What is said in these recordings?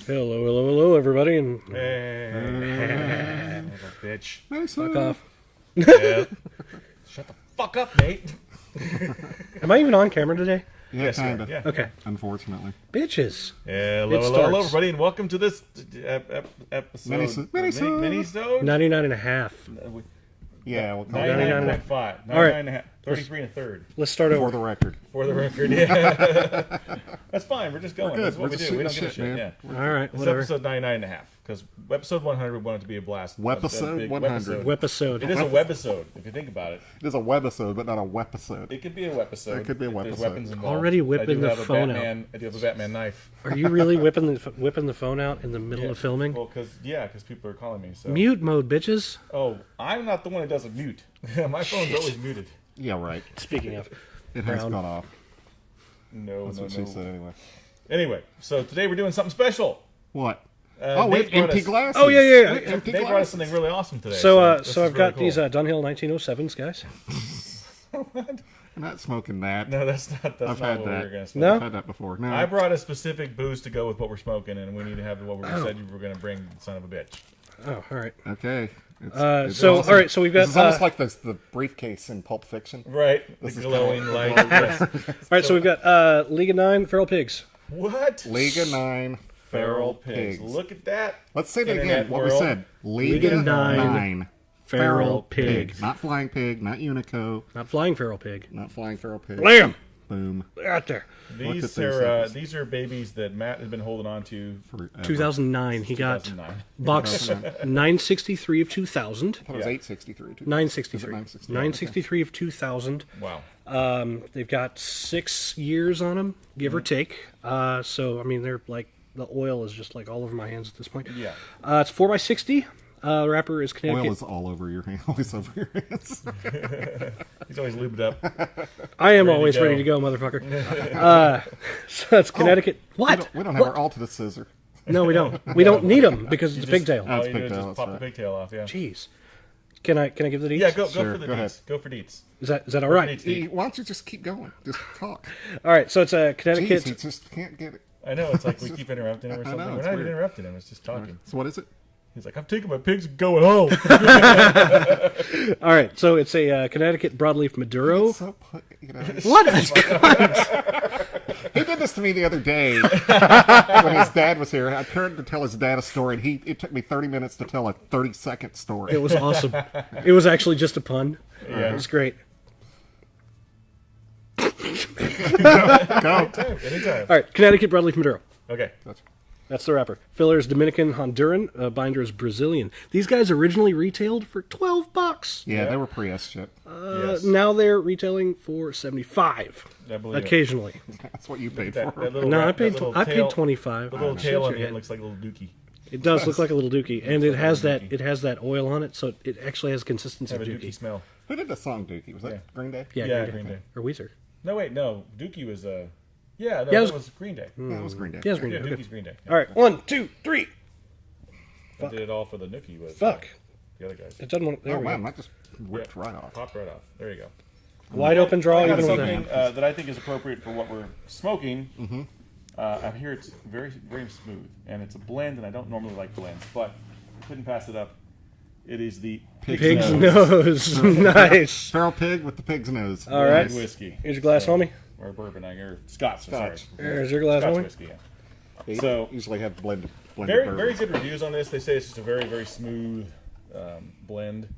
Hello, everybody, and Hey, bitch. fuck off. Yeah. Shut the fuck up, Nate. Am I even on camera today? Yeah, Yes, kind of. yeah. Okay. Unfortunately. Bitches. Hello, It hello, starts. everybody, and welcome to this episode. Minisode. 99 and a half. Yeah, we'll call it 99.5. All right. 99.5. 33 and a third. Let's start for over. the record. For the record, yeah. That's fine. We're just going. We're good. That's what We're we just do. We don't shooting give a shit. shit, Yeah. All right, It's whatever. episode 99 and a half. Because episode 100 we want it to be a blast. Webisode A big 100. Webisode. It is a webisode, if you think about it. It is a webisode, but not a wepisode. It could be a webisode. It could be a if there's webisode. weapons involved. Already whipping the phone out. I do have a Batman knife. Are you really whipping the phone out in the middle of filming? Well, because people are calling me. So. Mute mode, bitches. Oh, I'm not the one who doesn't mute. My phone's always muted. Yeah, right. Speaking of. It has Brown. gone off. No, That's no, what no. she said anyway. Anyway, so today we're doing something special. What? We Nate have brought empty us- glasses. Oh, yeah. We have They empty brought us glasses. something really awesome today. So this I've is got really these cool. Dunhill 1907s, guys. I'm not smoking that. No, that's not. That's I've not had what we were that. going to smoke. No? I've had that before. No. I brought a specific booze to go with what we're smoking, and we need to have what we Oh. said you were going to bring. Son of a bitch. Oh, all right. Okay. It's So, awesome. all right, so we've got... This is almost like the briefcase in Pulp Fiction. Right. This The is glowing kinda- light. Yes. all right, so we've got Liga 9 Feral Pigs. What? Liga 9 Feral pigs. Look at that. Let's say that Internet again. What we world. said. Liga Liga 9 9 Feral Pig. Not flying pig. Not Unico. Not flying feral pig. Not flying feral pig. Blam! Boom. They're out there. These are babies that Matt has been holding on to. Forever. 2009. He got 2009. box 963 of 2000. I thought it was 863. Too. 963. Is it 963? 963 of 2000. Wow. They've got 6 years on them, give or take. So, I mean, they're like, the oil is just like all over my hands at this point. Yeah. It's 4x60. The wrapper is Connecticut. Oil is all over your hand. Always over your hands. He's always lubed up. I am ready to always go. ready to go, motherfucker. So it's Connecticut. What? We don't have our alternate scissor. No, we don't. We don't need them because it's a pigtail. Oh, All it's you do is pigtail, just that's pop the right. pigtail off, yeah. Jeez. Can I give the deets? Yeah, go Sure, for the go deets. ahead. Go for deets. Is that all right? Deets. Why don't you just keep going? Just talk. All right. So it's a Jeez, Connecticut. he just can't get it. I know, it's like we keep interrupting him or I know, something. We're it's not even weird. interrupting him, it's just talking. So what is it? He's like, I'm taking my pigs and going home. All right. So it's a Connecticut broadleaf Maduro. So you know, What? he did this to me the other day when his dad was here. I turned to tell his dad a story, and it took me 30 minutes to tell a 30-second story. It was awesome. It was actually just a pun. Yeah. It was great. Go. Anytime. All right. Connecticut broadleaf Maduro. Okay. That's the wrapper. Filler is Dominican Honduran. Binder is Brazilian. These guys originally retailed for $12. Yeah, they were pre-S shit. Yes. Now they're retailing for $75. I believe it. occasionally. That's what you paid That for. little No, I that paid little I paid tail- $25. The little Shake tail on your the end head. looks like a little dookie. It does look like a little dookie, and it like has a that dookie. it has that oil on it, so it actually has consistency Have of a dookie dookie. smell. Who did the song Dookie? Was that Yeah. Green Day? Yeah, Green Day. or Weezer. No, wait, no. Dookie was yeah, no, Yeah, it that was- was Green Day. Yeah, it was Green Day. Yeah, it's Green Yeah, Day. Okay. Dookie's Green Day. All right, 1, 2, 3. I did it all for the Nookie was Fuck. the other guys. It doesn't want. There Oh, we wow, go. that just whipped right off. Popped right off. There you go. Wide open draw, I got even with something that. that I think is appropriate for what we're smoking. Mm-hmm. I hear it's very, very smooth, and it's a blend, and I don't normally like blends, but I couldn't pass it up. It is the Pig's nose. Nice. Feral pig with the pig's nose. All right. Nice whiskey. Here's your glass, homie. Or bourbon, or Scotch. Sorry. There's your glass, Scotch homie. whiskey, yeah. They So- usually have blended Very, bourbon. very good reviews on this. They say it's just a very, very smooth blend.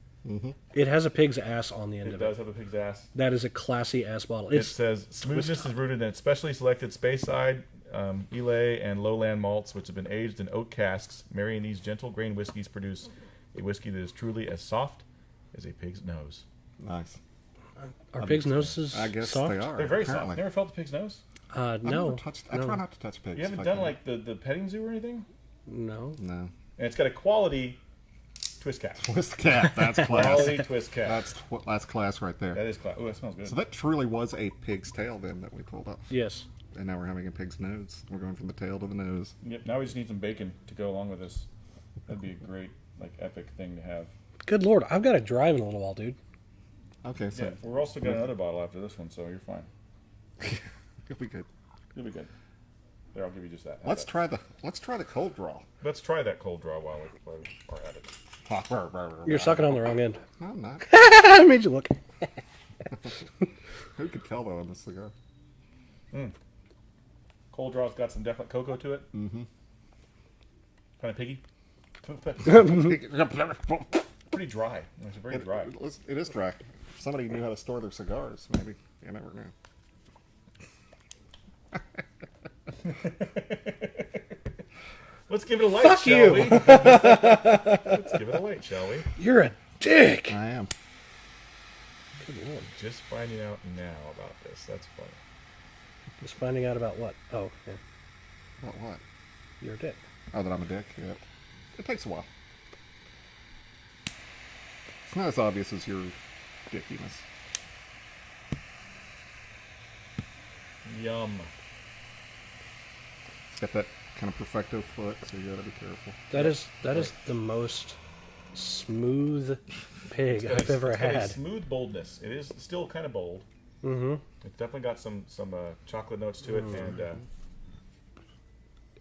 It has a pig's ass on the end It of it. does have a pig's ass. That is a classy ass bottle. It It's says smoothness is rooted in specially selected Speyside, Islay, and Lowland malts, which have been aged in oak casks. Marrying these gentle grain whiskeys produce a whiskey that is truly as soft as a pig's nose. Nice. Are pig's noses I guess soft? they are. They're very apparently. soft. Never felt the pig's nose? No. I try not to touch pigs. You haven't if I done can. like the petting zoo or anything? No. No. And it's got a quality twist cap. Twist cap. That's class. Quality twist cap. That's class right there. That is class. Oh, that smells good. So that truly was a pig's tail then that we pulled off. Yes. And now we're having a pig's nose. We're going from the tail to the nose. Yep. Now we just need some bacon to go along with this. That'd be a great, like, epic thing to have. Good lord, I've got to drive in a little while, dude. Okay, so Yeah. We're also got another bottle after this one, so you're fine. it'll be good. You'll be good. There, I'll give you just that. Let's try the cold draw. Let's try that cold draw while we are at it. You're sucking on the wrong end. No, I'm not. I made you look. Who could tell though on this cigar? Cold draw's got some definite cocoa to it. Mm-hmm. Kind of piggy. Pretty dry. It's very dry. It is dry. If somebody knew how to store their cigars, maybe. You never know. Let's give it a light, Fuck shall you. we? Let's give it a light, shall we? You're a dick. I am. Good Lord. Just finding out now about this. That's funny. Just finding out about what? Oh, yeah. About what? You're a dick. Oh, that I'm a dick? Yeah. It takes a while. It's not as obvious as your dickiness. Yum. It's got that kind of perfecto foot, so you gotta be careful. That is the most smooth pig I've ever It's got a had. smooth boldness. It is still kind of bold. Mm-hmm. It's definitely got some chocolate notes to it, and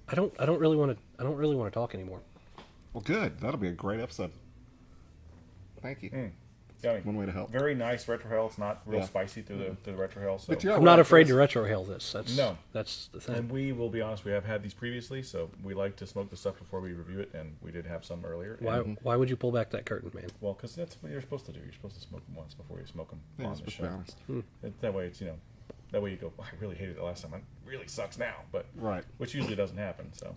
I don't really want to talk anymore. Well, good. That'll be a great episode. Thank you. yummy. One way to help. Very nice retrohale. It's not real spicy through the retrohale. So. But you're I'm not right, afraid to Chris. retrohale this. That's the thing. And we will be honest, we have had these previously, so we like to smoke the stuff before we review it, and we did have some earlier. Why would you pull back that curtain, man? Well, because that's what you're supposed to do. You're supposed to smoke them once before you smoke them Yeah, on let's the be show. honest. That way, it's that way you go. Oh, I really hated it last time. It really sucks now, but Right. which usually doesn't happen. So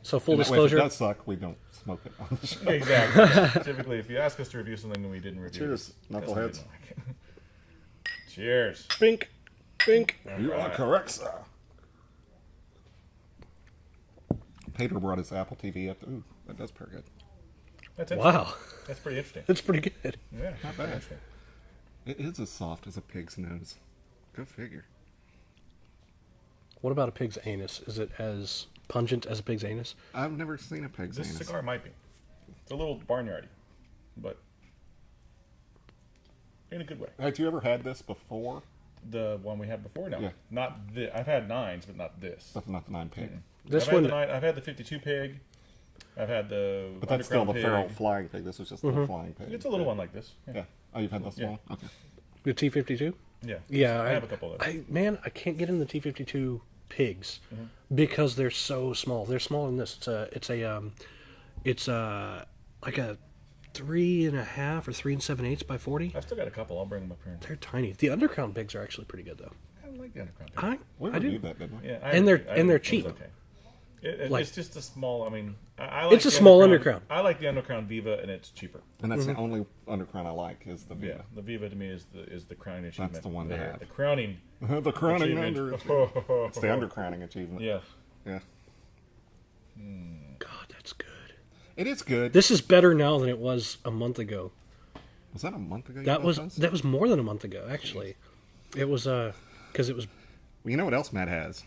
So full And that way, disclosure, if it does suck, we don't smoke it on the show. exactly. Typically, if you ask us to review something and we didn't review, Cheers, it, that's knuckleheads. what we didn't like. Cheers. bink, bink. You are correct, sir. Peter brought his Apple TV up. Ooh, that does pretty good. That's interesting. Wow, That's pretty interesting. that's pretty good. Yeah, Not pretty bad. interesting. It is as soft as a pig's nose. Go figure. What about a pig's anus? Is it as pungent as a pig's anus? I've never seen a pig's This anus. cigar might be. It's a little barnyardy, but in a good way. Had you ever had this before? The one we had before, no, Yeah. not this. I've had nines, but not this. Definitely not the 9 pig. This I've one, had I've had the 52 pig. I've had the But that's still underground the pig. feral flying pig. This was just the flying pig. It's a little one like this. Yeah. Oh, you've had this Yeah. one? Okay. the T52. Yeah. Yeah, I have a couple of those. I can't get in the T52 pigs because they're so small. They're smaller than this. It's like a 3.5 or 3 7/8 by 40. I've still got a couple. I'll bring them up here. They're tiny. The undercrown pigs are actually pretty good though. I like the underground pig. We I do. reviewed that, didn't we? Yeah, And they're it was cheap. Okay. Like- It's just a small. I mean, I like It's a the small undercrown. I like the undercrown Viva, and it's cheaper. And that's the only undercround I like is the Yeah, Viva. the Viva to me is the crowning achievement. the one to there. have. The crowning. The crowning achievement. under. It's the undercrowning achievement. Yeah. Yeah. God, that's good. It is good. This is better now than it was a month ago. Was that a month ago? you That bought was those? that was more than a month ago actually. It was because it was Well, you know what else Matt has?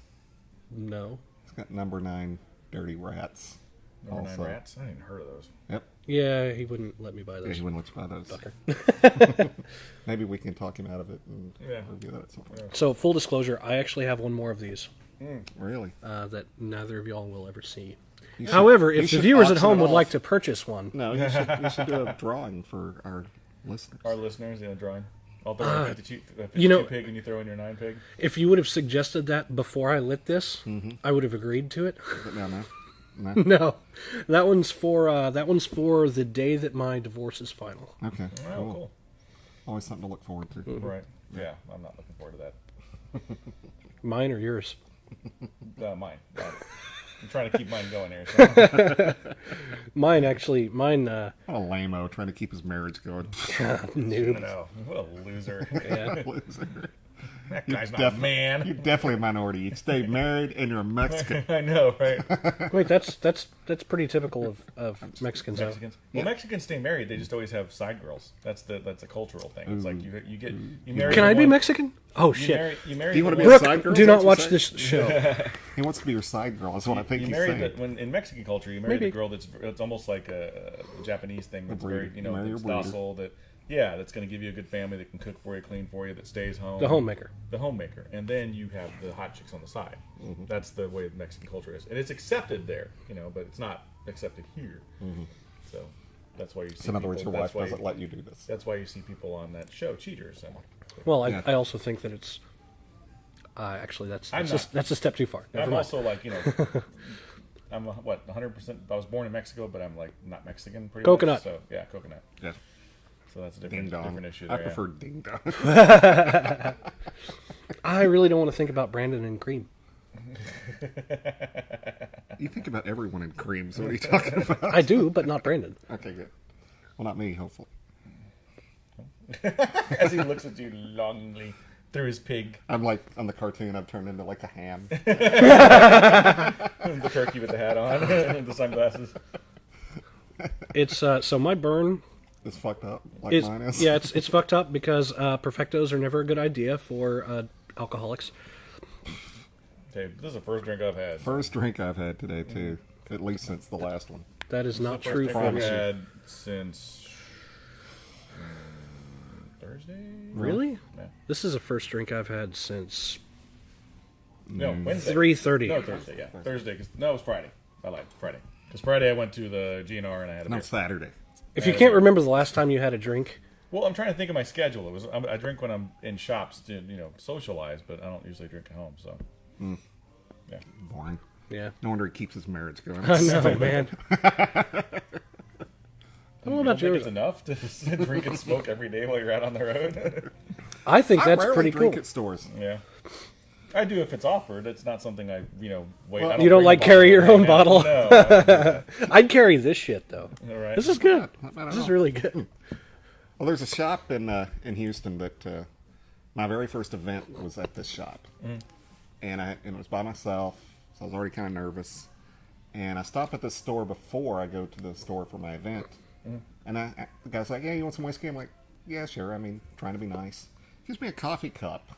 no. He's got number 9 dirty rats. Number 9 Also. rats. I hadn't even heard of those. Yep. Yeah, he wouldn't let me buy Yeah, those. he wouldn't let you buy those. Fucker. Maybe we can talk him out of it and Yeah. review that at some point. So full disclosure, I actually have one more of these Really? that neither of y'all will ever see. You should- However, you if the should viewers at auction home it would off. like to purchase one, No, you should do a drawing for our listeners. Our listeners, drawing. I'll throw in a 52 you know- pig, and you throw in your 9 pig. if you would have suggested that before I lit this, I would have agreed to it. But no. No, that one's for the day that my divorce is final. Okay. Oh, cool. Always something to look forward to. Right. Yeah, I'm not looking forward to Mine or yours? that. Mine. I'm trying to keep mine going here. So. Mine. What a lame-o trying to keep his marriage going. Noob. No, what a loser. Yeah. Loser. That guy's not a man. You're definitely a minority. You stay married and you're a Mexican. I know, right? Wait, that's pretty typical of Mexicans. though. Mexicans. Well, Mexicans stay married. They just always have side girls. That's a cultural thing. It's like you marry. Can I be someone- Mexican? Oh You shit! marry. You marry. Do you wanna the be a one- side Brooke, girl? do Is that not what watch you this show. He wants to be your side girl. Is what I think You he's marry saying. when in Mexican culture, you marry Maybe. the girl that's almost like a Japanese thing. That's breeder. very You marry that's your breeder. docile. That Yeah, that's going to give you a good family that can cook for you, clean for you, that stays home. The homemaker. The homemaker. And then you have the hot chicks on the side. Mm-hmm. That's the way the Mexican culture is. And it's accepted there, but it's not accepted here. Mm-hmm. So that's why you see So in other words, your wife doesn't let you do this. That's why you see people on that show, cheaters. Well, I also think that it's... actually, that's a step too far. I'm also like, I'm 100%. I was born in Mexico, but I'm like not Mexican. Pretty coconut. Much, so yeah, coconut. Yeah. So that's a different issue. I There, prefer ding dong. I really don't want to think about Brandon and cream. You think about everyone in cream. So what are you talking about? I do, but not Brandon. Okay, good. Well, not me, hopefully. As he looks at you longingly through his pig. I'm like on the cartoon. I've turned into like a ham. The turkey with the hat on, the sunglasses. It's so my burn. It's fucked up, like mine is. Yeah, it's fucked up because perfectos are never a good idea for alcoholics. Okay, this is the first drink I've had. First drink I've had today too, at least since the last one. That is not This is the true first for drink me. I've had since Thursday. Really? Yeah. This is the first drink I've had since No, Wednesday. 3:30. No, Thursday. Yeah, Thursday. No, it was Friday. I lied. Friday. Because Friday I went to the GNR and I had a No, beer. Saturday. If you can't remember the last time you had a drink, Well, I'm trying to think of my schedule. I drink when I'm in shops to socialize, but I don't usually drink at home. So yeah. Boring. yeah. No wonder he keeps his marriage going. I know, man. I don't know about think yours. it's enough to drink and smoke every day while you're out on the road. I think I that's rarely pretty drink cool. at stores. Yeah, I do if it's offered. It's not something I wait. Well, I You don't bring like a carry your bottle own right bottle? now. No, I don't do I'd carry this shit though. that. All right. This is good. Not bad at This is all. really good. Well, there's a shop in Houston that my very first event was at this shop, and it was by myself, so I was already kind of nervous. And I stopped at this store before I go to the store for my event, and the guy's like, "Yeah, you want some whiskey?" I'm like, "Yeah, sure." I mean, trying to be nice. Gives me a coffee cup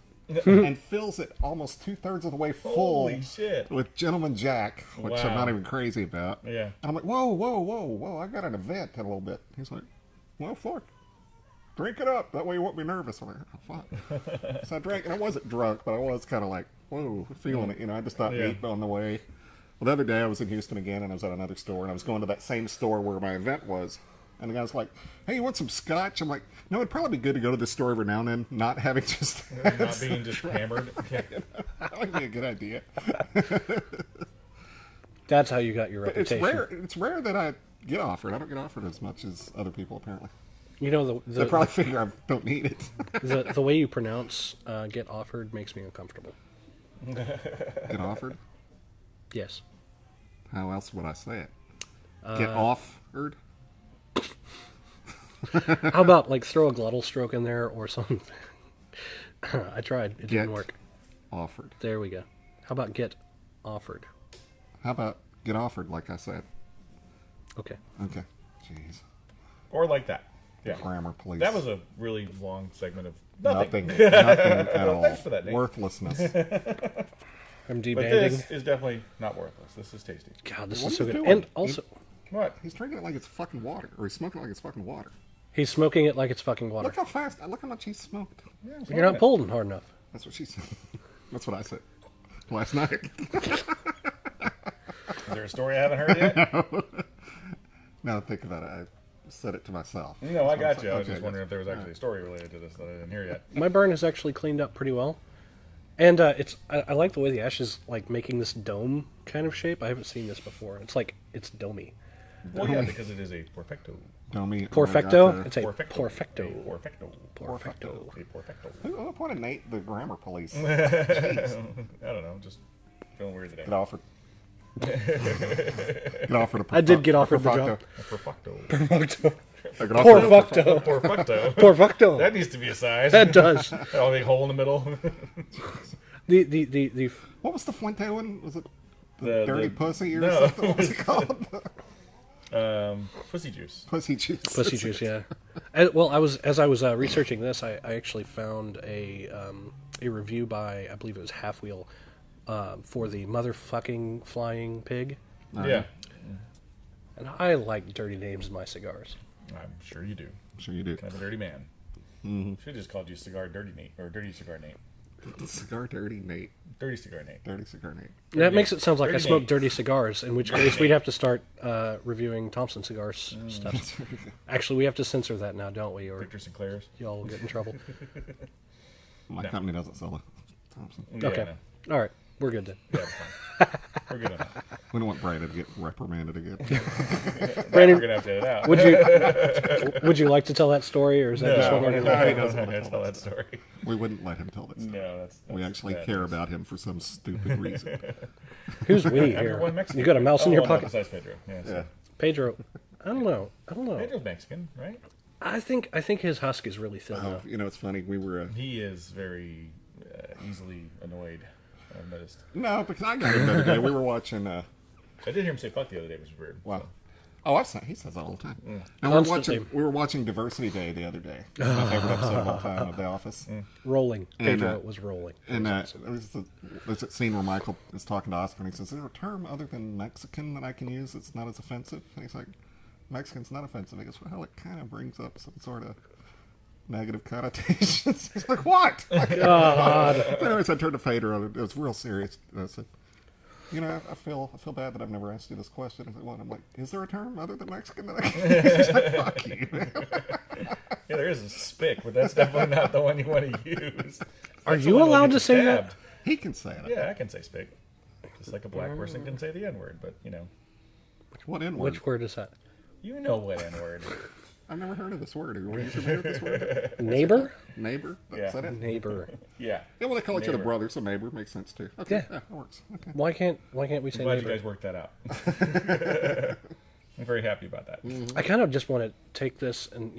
and fills it almost 2/3 of the way full Holy shit. with Gentleman Jack, which I'm Wow. not even crazy about. Yeah. And I'm like, whoa, I got an event in a little bit. He's like, well, fuck. Drink it up. That way you won't be nervous. I'm like, oh, fuck. So I drank, and I wasn't drunk, but I was kind of like, whoa, feeling it. I just thought Yeah. eat on the way. Well, the other day I was in Houston again, and I was at another store, and I was going to that same store where my event was. And the guy was like, hey, you want some scotch? I'm like, no, it'd probably be good to go to this store every now and then, not having just... Not being just hammered. Yeah. That would be a good idea. That's how you got your But it's reputation. It's rare that I get offered. I don't get offered as much as other people, apparently. You know They probably figure I don't need it. the way you pronounce "get offered" makes me uncomfortable. Get offered? Yes. How else would I say it? Get offered? How about like throw a glottal stroke in there or something? I tried. It didn't Get work. offered. There we go. How about get offered? How about get offered, like I said? Okay. Okay. Jeez. Or like that. Yeah. Grammar, please. That was a really long segment of nothing. Nothing at all. Thanks for that, Nate. Worthlessness. I'm But debanding. this is definitely not worthless. This is tasty. God, this What is are so you good. doing? And also, What? He's drinking it like it's fucking water. Or he's smoking it like it's fucking water. he's smoking it like it's fucking water. Look how fast. Look how much he smoked. Yeah, I'm You're smoking not it. pulling hard enough. That's what she said. That's what I said. Last night. Is there a story I haven't heard yet? Now think about it. I said it to myself. No, I got you. I was Okay, just wondering if there was actually a story related to this that I didn't hear yet. My burn has actually cleaned up pretty well. And I like the way the ash is like making this dome kind of shape. I haven't seen this before. It's like it's domey. Well, yeah, because it is a perfecto. Dummy. Perfecto? It's a Perfecto. perfecto. A perfecto. Perfecto. A perfecto. Who appointed Nate the grammar police? I don't know. Just feeling weird today. Get offered. Get offered a I did get offered the job. A perfecto. Perfecto. I got offered a- Perfecto. Perfecto. Perfecto. That needs to be a size. That does. Oh, big hole in the middle. The What was the Fuente one? Was it The Dirty Pussy or no. something? What was it called? Pussy juice. Pussy Juice. pussy juice, yeah. Well, as I was researching this, I actually found a review by, I believe it was Half Wheel, for the motherfucking flying pig, Yeah. and I like dirty names in my cigars. I'm sure you do. Sure you do. Kind of a dirty man. Mm-hmm. Should have just called you Cigar Dirty Nate or Dirty Cigar Nate. Cigar Dirty Nate. Dirty Cigar Nate. Dirty Cigar Nate. That makes it sound like I Dirty smoke Nate. dirty cigars, in which case we'd have to start reviewing Thompson Cigars stuff. Actually, we have to censor that now, don't we? Or Victor Sinclair's. y'all will get in trouble. My company doesn't sell a Thompson. Yeah, Okay. no. All right. We're good then. Yeah, it's fine. We're good on that. We don't want Brandon to get reprimanded again. We're going to have to edit out. Would you like to tell that story, or is that just No, one we're we're not gonna- going to tell that story. We wouldn't let him tell this. No, that's We actually bad care news. about him for some stupid reason. Who's we I'm here? your one Mexican. You got a mouse in Oh, your well, no, pocket? besides Pedro. Yeah, so. Yeah. Pedro. I don't know. Pedro's Mexican, right? I think his husk is really thin though. You know, it's funny. We were He is very easily annoyed, I've noticed. no, because I got him the other day. We were watching. I did hear him say fuck the other day, which was weird. Wow. So. Oh, I've seen, he says that all the time. And Constantly. we were watching Diversity Day the other day. My favorite episode of all time of The Office. Rolling. And, Pedro was rolling. And there's a scene where Michael is talking to Oscar and he says, "Is there a term other than Mexican that I can use that's not as offensive?" And he's like, "Mexican's not offensive." He goes, "Well, it kind of brings up some sort of negative connotations." He's like, "What?" God. Anyways, I turned to Fader. It was real serious. And I said, "You know, I feel bad that I've never asked you this question." He's like, "What?" I'm like, "Is there a term other than Mexican that I can use?" He's like, "Fuck you, man." Yeah, there is a spick, but that's definitely not the one you want to use. Are That's the you one that'll allowed get to you say that? stabbed. He can say it. Yeah, I can say spick. Just like a black person can say the N-word, but, you know. What N-word? Which word is that? You know what N-word. I've never heard of this word. Are you familiar with this word? Neighbor? Neighbor? Yeah. Is that it? Neighbor. Yeah. Yeah, well, they call each other Neighbor. brothers, so neighbor makes sense too. Okay, Yeah. that works. Okay. Why can't we say I'm glad neighbor? you guys worked that out. I'm very happy about that. I kind of just want to take this and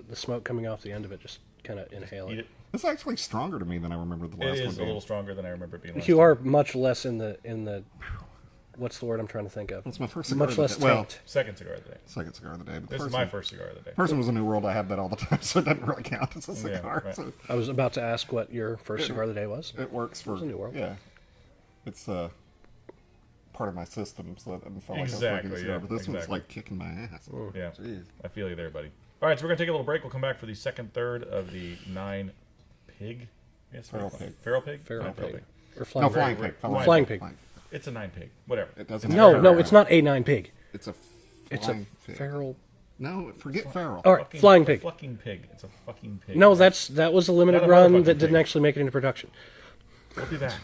the smoke coming off the end of it, just kind of inhale Eat it. it. It's actually stronger to me than I remember the last It one is a being. little stronger than I remember it being last You time. are much less in the what's the word I'm trying to think of? It's my first cigar Much of the less day. Well, taint. Second cigar of the day. second cigar of the day. But This the is first my one, first cigar of the day. first one was a New World. I have that all the time, so it doesn't really count as a cigar. right. So I was about to ask what your first cigar of the day was. it works for a New World. Yeah, it's part of my system, so it doesn't feel like I was Exactly, working a cigar. yeah, But this one's exactly. like kicking my ass. Yeah. Jeez. I feel you there, buddy. All right, so we're going to take a little break. We'll come back for the second third of the 9 pig. Yes, Feral pig. Feral pig? Feral Nine pig. Or No, flying flying pig. pig. Flying pig. It's a 9 pig. Whatever. It doesn't. No, have no, feral. it's not a 9 pig. It's a. It's flying a pig. feral. No, forget feral. All right, flying pig. Fucking pig. It's a fucking pig. No, that was a limited Not a run motherfucking that didn't pig. actually make it into production. We'll be back.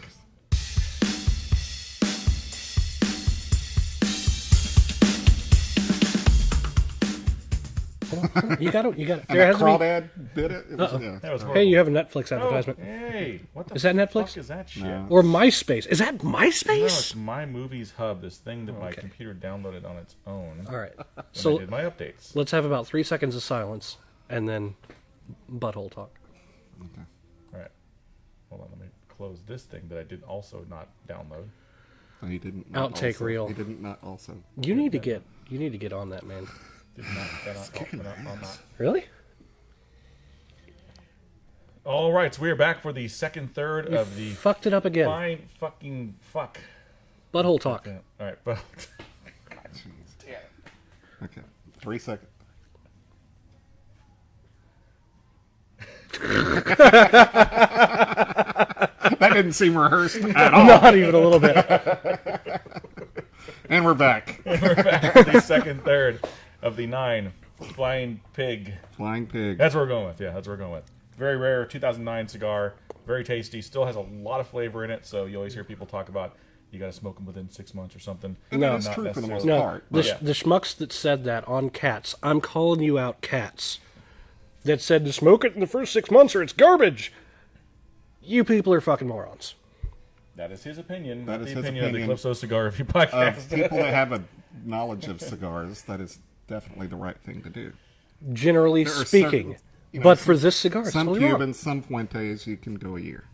You got it. And There that has to be. crawdad did it. It was, yeah. That was horrible. Hey, you have a Netflix Oh, advertisement. hey, what the Is that Netflix? fuck is that shit? No. Or MySpace. Is that No, MySpace? it's My Movies Hub, this thing that my okay. computer downloaded on its own All right. when I So did my updates. let's have about 3 seconds of silence and then butthole talk. All right. Hold on, let me close this thing that I did also not download. So he didn't. Outtake also, reel. He didn't not also. You need to get on that, man. Did not. Really? All right, so we are back for the second third of the Fucked it up again. fine fucking fuck. Butthole talk. Yeah. All right, but Jeez. Okay. 3 seconds. That didn't seem rehearsed at all. Not even a little bit. And we're back. we're back for the second third of the 9 Flying Pig. Flying pig. That's what we're going with. Yeah, that's what we're going with. Very rare 2009 cigar. Very tasty. Still has a lot of flavor in it. So you always hear people talk about you got to smoke them within 6 months or something. And No. that is Not true for the most necessarily. No, part. the, Yeah. the schmucks that said that on Cats, I'm calling you out, Cats, that said to smoke it in the first 6 months or it's garbage. You people are fucking morons. That is his opinion. That not is the his opinion of the opinion. Calypso Cigar Review Podcast. Of people that have a knowledge of cigars, that is definitely the right thing to do. Generally There are speaking. certain- you know, but some- for this cigar, it's Some totally wrong. Cubans, some Fuentes, you can go a year.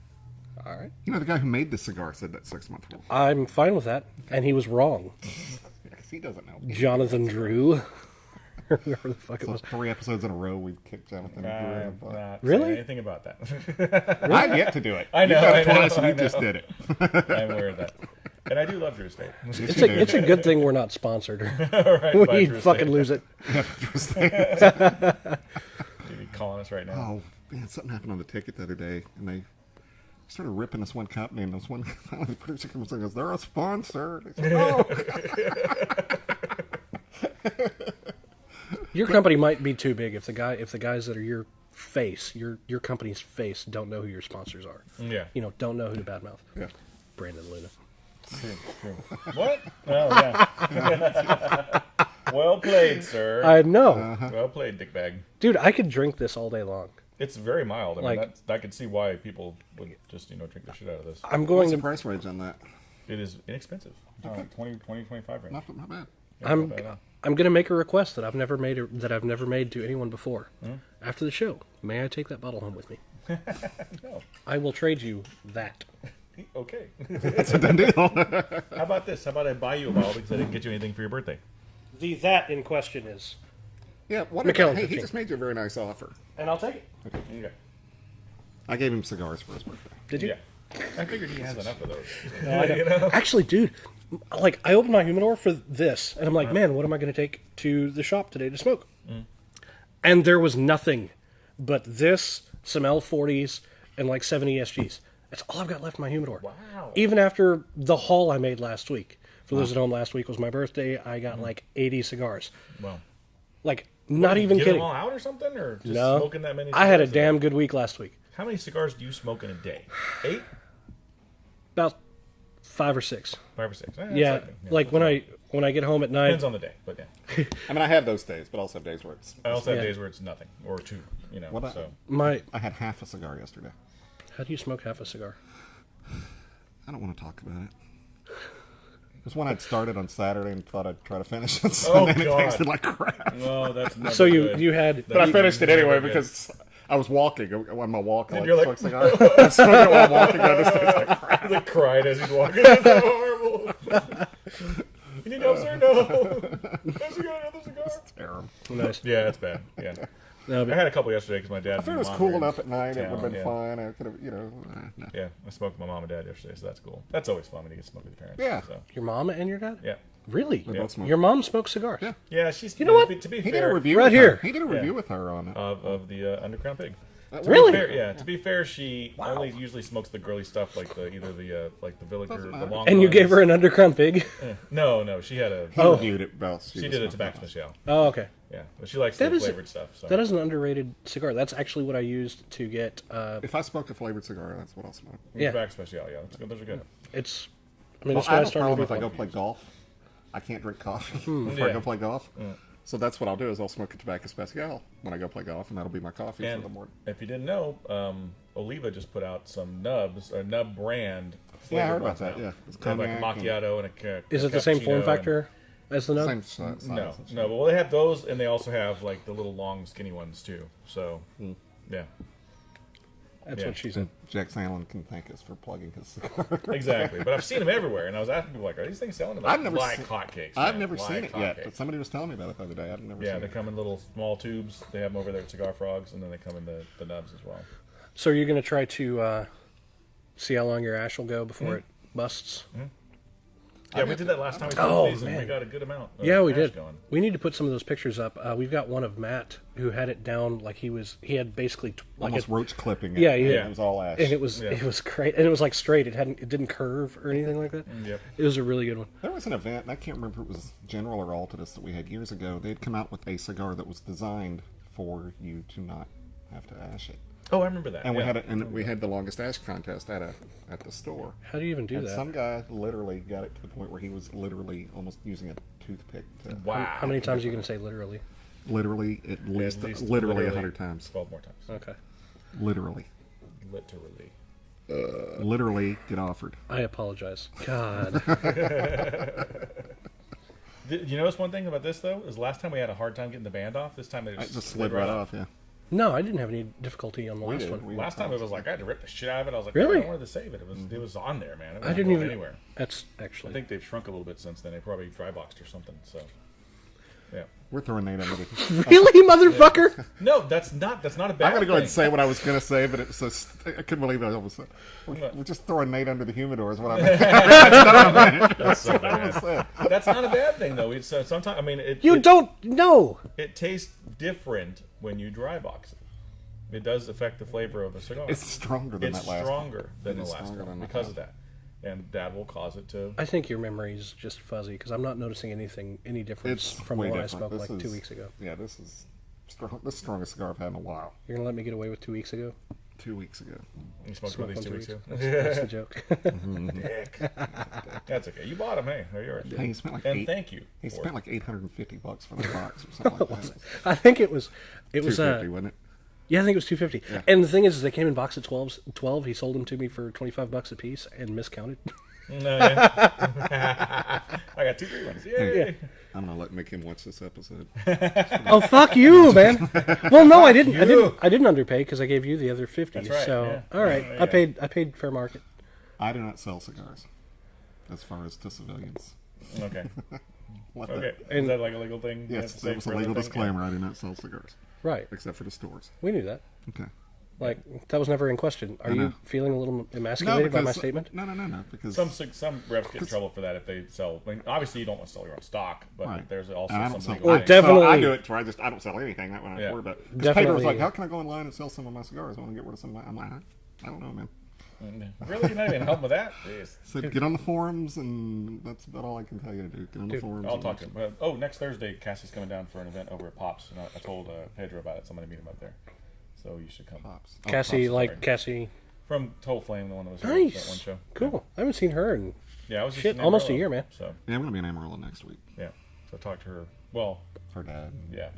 All right. You know, the guy who made the cigar said that 6 month rule. I'm fine with that. And he was wrong. Yeah, 'cause he doesn't know. Jonathan Drew. Or whoever the fuck it So was. 3 episodes in a row, we've kicked Jonathan. Brewer in the I'm butt. not Really? saying anything about that. I've yet to do it. I know, You've done I it know, twice, and I you just know. did it. I'm aware of that. And I do love Drew Estate. It's a good thing we're not sponsored. All right, bye, We'd Drew fucking Estate. lose it. calling us right now. Oh, man, something happened on the ticket the other day, and they started ripping this one company, and this one finally the producer comes and goes, "They're a sponsor." They said, "Oh." Your company might be too big if the guys that are your face, your company's face, don't know who your sponsors are. Yeah. Don't know who to badmouth. Yeah. Brandon Luna. True. What? Oh, yeah. Well played, sir. I know. Well played, dickbag. Dude, I could drink this all day long. It's very mild. I mean, Like- I could see why people would just, drink the shit out of this. I'm What's going the to. price range on that? It is inexpensive. 20, 25 range. Not bad. Yeah, not bad at all. I'm going to make a request that I've never made to anyone before. After the show, may I take that bottle home with me? No. I will trade you that. Okay. That's a done deal. How about this? How about I buy you a bottle because I didn't get you anything for your birthday? The that in question is, Yeah, McKellen, he 15. just made you a very nice offer. and I'll take it. Okay. I gave him cigars for his birthday. Did you? Yeah. I figured he has enough of those. I know. Actually, dude, I opened my humidor for this, and I'm like, man, what am I going to take to the shop today to smoke? And there was nothing but this, some L40s, and like 7 ESGs. That's all I've got left in my humidor. Wow. Even after the haul I made last week. For those at home, last week was my birthday. I got like 80 cigars. Well, Like, not even get kidding. them all out or something, or just No. smoking that many? I had a cigars damn good week last week. How many cigars do you smoke in a day? 8, About 5 or 6. 5 or 6? Yeah, like when I get home at night. Depends on the day, but yeah. I mean, I have those days, but I also have days where it's. I also have Yeah. days where it's nothing or 2. What I- So I had half a cigar yesterday. How do you smoke half a cigar? I don't want to talk about it. It was one I'd started on Saturday and thought I'd try to finish on Oh, Sunday, and it God. tasted like crap. no, that's never So good. you had. But I finished it anyway never good. because I was walking. On my walk, I And like you're to like- smoke cigars. I smoked it while walking. I just tastes like crap. He like cried as he's walking. That's so horrible. You need help, sir? No. There's another cigar. Terrible. Nice. Yeah, that's bad. Yeah. No, I but had a couple yesterday because my dad. If it was cool enough at night, it would have been fine. I could have, no. Yeah, I smoked with my mom and dad yesterday, so that's cool. That's always fun when you get to smoke with your parents. Yeah. So, your mom and your dad? yeah. Really? They both smoke. Your mom smokes cigars? Yeah. Yeah, she's. You know what? To be He fair, did a review Right with here. her. He did a review with her on it. of the Underground Pig. Really? Fair, yeah. To be fair, she only usually smokes the girly stuff like the Villiger, Doesn't the matter. long. And you ones. gave her an underground pig? No, she had a. He reviewed it. Well, She did a tobacco special. Oh, okay. Yeah, but she likes That the is- flavored stuff. So. That is an underrated cigar. That's actually what I used to get. If I smoke a flavored cigar, that's what I'll smoke. Yeah. Tobacco special. Yeah, that's good. Those are good. It's. I mean, Well, that's I why I have a started problem with if I go play golf. I can't drink coffee before I Yeah. go play golf. So that's what I'll do is I'll smoke a tobacco special when I go play golf, and that'll be my coffee for the And morning. if you didn't know, Oliva just put out some nubs, a nub brand. Yeah, I heard flavored about ones that. now. Yeah, it's They have like a cognac and- macchiato and a. Is it the same form cappuccino factor as the nub? Same size. No, but well, they have those, and they also have like the little long, skinny ones too. So, yeah, That's Yeah. what she said. Jack Sandlin can thank us for plugging his cigar. exactly. But I've seen them everywhere, and I was asking people like, "Are these things selling them?" I've never like seen- hotcakes. I've man, never like seen it yet, hotcakes. but somebody was telling me about it the other day. I've never Yeah, seen they it. come in little small tubes. They have them over there at Cigar Frogs, and then they come in the nubs as well. So you're going to try to see how long your ash will go before it busts? Yeah, we did that last time we Oh, smoked these, and we man. got a good amount. Of Yeah, we ash did. Going. We need to put some of those pictures up. We've got one of Matt who had it down like he had basically like Almost a, roach clipping it. Yeah, and yeah. It was all ash. and it was Yeah. great, and it was like straight. It didn't curve or anything like that. Yep. It was a really good one. There was an event, and I can't remember if it was General or Altadis that we had years ago. They'd come out with a cigar that was designed for you to not have to ash it. Oh, I remember that. And we yeah. had the longest ash contest at the store. How do you even do And that? some guy literally got it to the point where he was literally almost using a toothpick to Wow. How many times are you going to say literally? literally at least literally 100 times. 12 more times. Okay. Literally. Literally. Get offered. I apologize. God. You notice one thing about this though is last time we had a hard time getting the band off. This time they I just, just slid right off, yeah. No, I didn't have any difficulty on the We last did. one. We Last time it was like I had to rip the shit out of it. I was like, Really? I wanted to save it. It was on there, man. It I wasn't didn't going even. anywhere. That's I actually. think they've shrunk a little bit since then. They probably dry boxed or something. So, yeah. We're throwing Nate under the... Really, motherfucker? No, that's not a bad. I'm going to go ahead thing. and say what I was going to say, but it's just, I couldn't believe it. I almost said, we're just throwing Nate under the humidor is what I meant. That's so bad. That's not a bad thing though. It's sometimes I mean You don't know. it tastes different when you dry box it. It does affect the flavor of a cigar. It's stronger than that last one. It's stronger than the It is last stronger one than the because last of that. And that will cause it to... I think your memory's just fuzzy because I'm not noticing any difference It's from way the one I different. smoked This like 2 is- weeks ago. Yeah, this is the strongest cigar I've had in a while. You're gonna let me get away with 2 weeks ago? 2 weeks ago. You smoked Smoke one of these one 2 weeks ago? That's the joke. Dick. That's okay. You bought them, hey. They're yours. Hey, he spent like Thank you. He for spent it. like $850 for the box or something like that. I think it was $250, wasn't it? yeah, I think it was $250. Yeah. And the thing is, they came in box of 12. He sold them to me for $25 a piece and miscounted. No, yeah. I got 2 free ones. Yay! I'm gonna make him watch this episode. Oh, fuck you, man. Well, no, I didn't. You. I didn't underpay because I gave you the other 50. That's right, So yeah. all right, Yeah. I paid fair market. I do not sell cigars, as far as to civilians. Okay. What Okay. the? Is that like a legal thing? you have Yes, to say that was a for legal everything? disclaimer. I do not sell cigars, Right. except for the stores. We knew that. Okay. Like that was never in question. Are you know. feeling a little emasculated by my statement? No, because Some reps get in trouble for that if they sell. I mean, obviously, you don't want to sell your own stock, but Right. there's also and I don't some sell. legal Or things. definitely- I do it where I don't sell anything. That one I Yeah. worry about. Because Definitely- Pedro was like, "How can I go online and sell some of my cigars? I want to get rid of some of my." I'm like, I don't know, man. Really? You're not even helping with that? Jeez. So get on the forums, and that's about all I can tell you to do. Get on the Dude, forums. I'll and talk to him. Oh, next Thursday, Cassie's coming down for an event over at Pops, and I told Pedro about it. Somebody meet him up there, so you should come. Pops. Cassie, Pops. like sorry. Cassie. From Total Flame, the one that was here, Nice. that one show. Cool. I haven't seen her in Yeah, I was just shit in almost a Amarillo, year, man. So Yeah, I'm gonna be in Amarillo next week. yeah, so talk to her. Well, Her dad. yeah,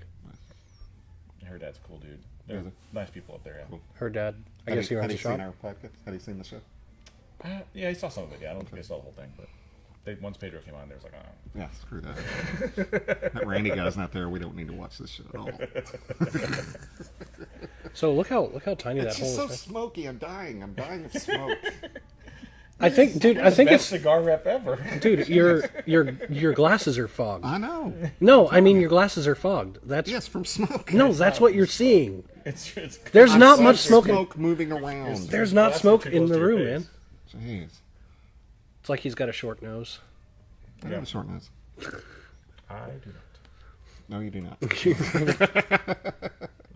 her dad's a cool dude. They're Is he? nice people up there. Yeah. Cool. Her dad. I Have guess he you runs the seen shop. our podcast? Have you seen the show? Yeah, I saw some of it. Yeah, I don't think I saw the whole thing, but once Pedro came on, there was like, oh. Yeah, screw that. That Randy guy's not there. We don't need to watch this show at all. So look how tiny It's that hole just so is. Man. smoky. I'm dying. I'm dying of smoke. I think, dude. I think Best it's, cigar rep ever. dude. Your glasses are fogged. I know. No, I mean your glasses are fogged. That's Yes, from smoke. no. That's what you're seeing. It's There's I not saw much smoke. smoke moving around. There's not Glasses smoke too in close the to your room, face. man. Jeez. It's like he's got a short nose. I have a short nose. I do not. No, you do not. Look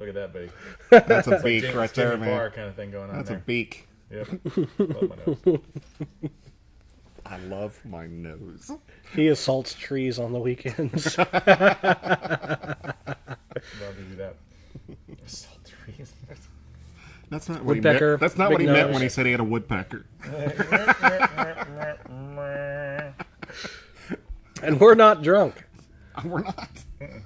at that, buddy. That's a beak right there, Jimmy man. Barr kind of thing going on That's a there. beak. Yep. Love my nose. I love my nose. He assaults trees on the weekends. Love to do that. Salt trees. That's not what Woodpecker, he meant. That's not what big he meant nose. when he said he had a woodpecker. And we're not drunk. We're not.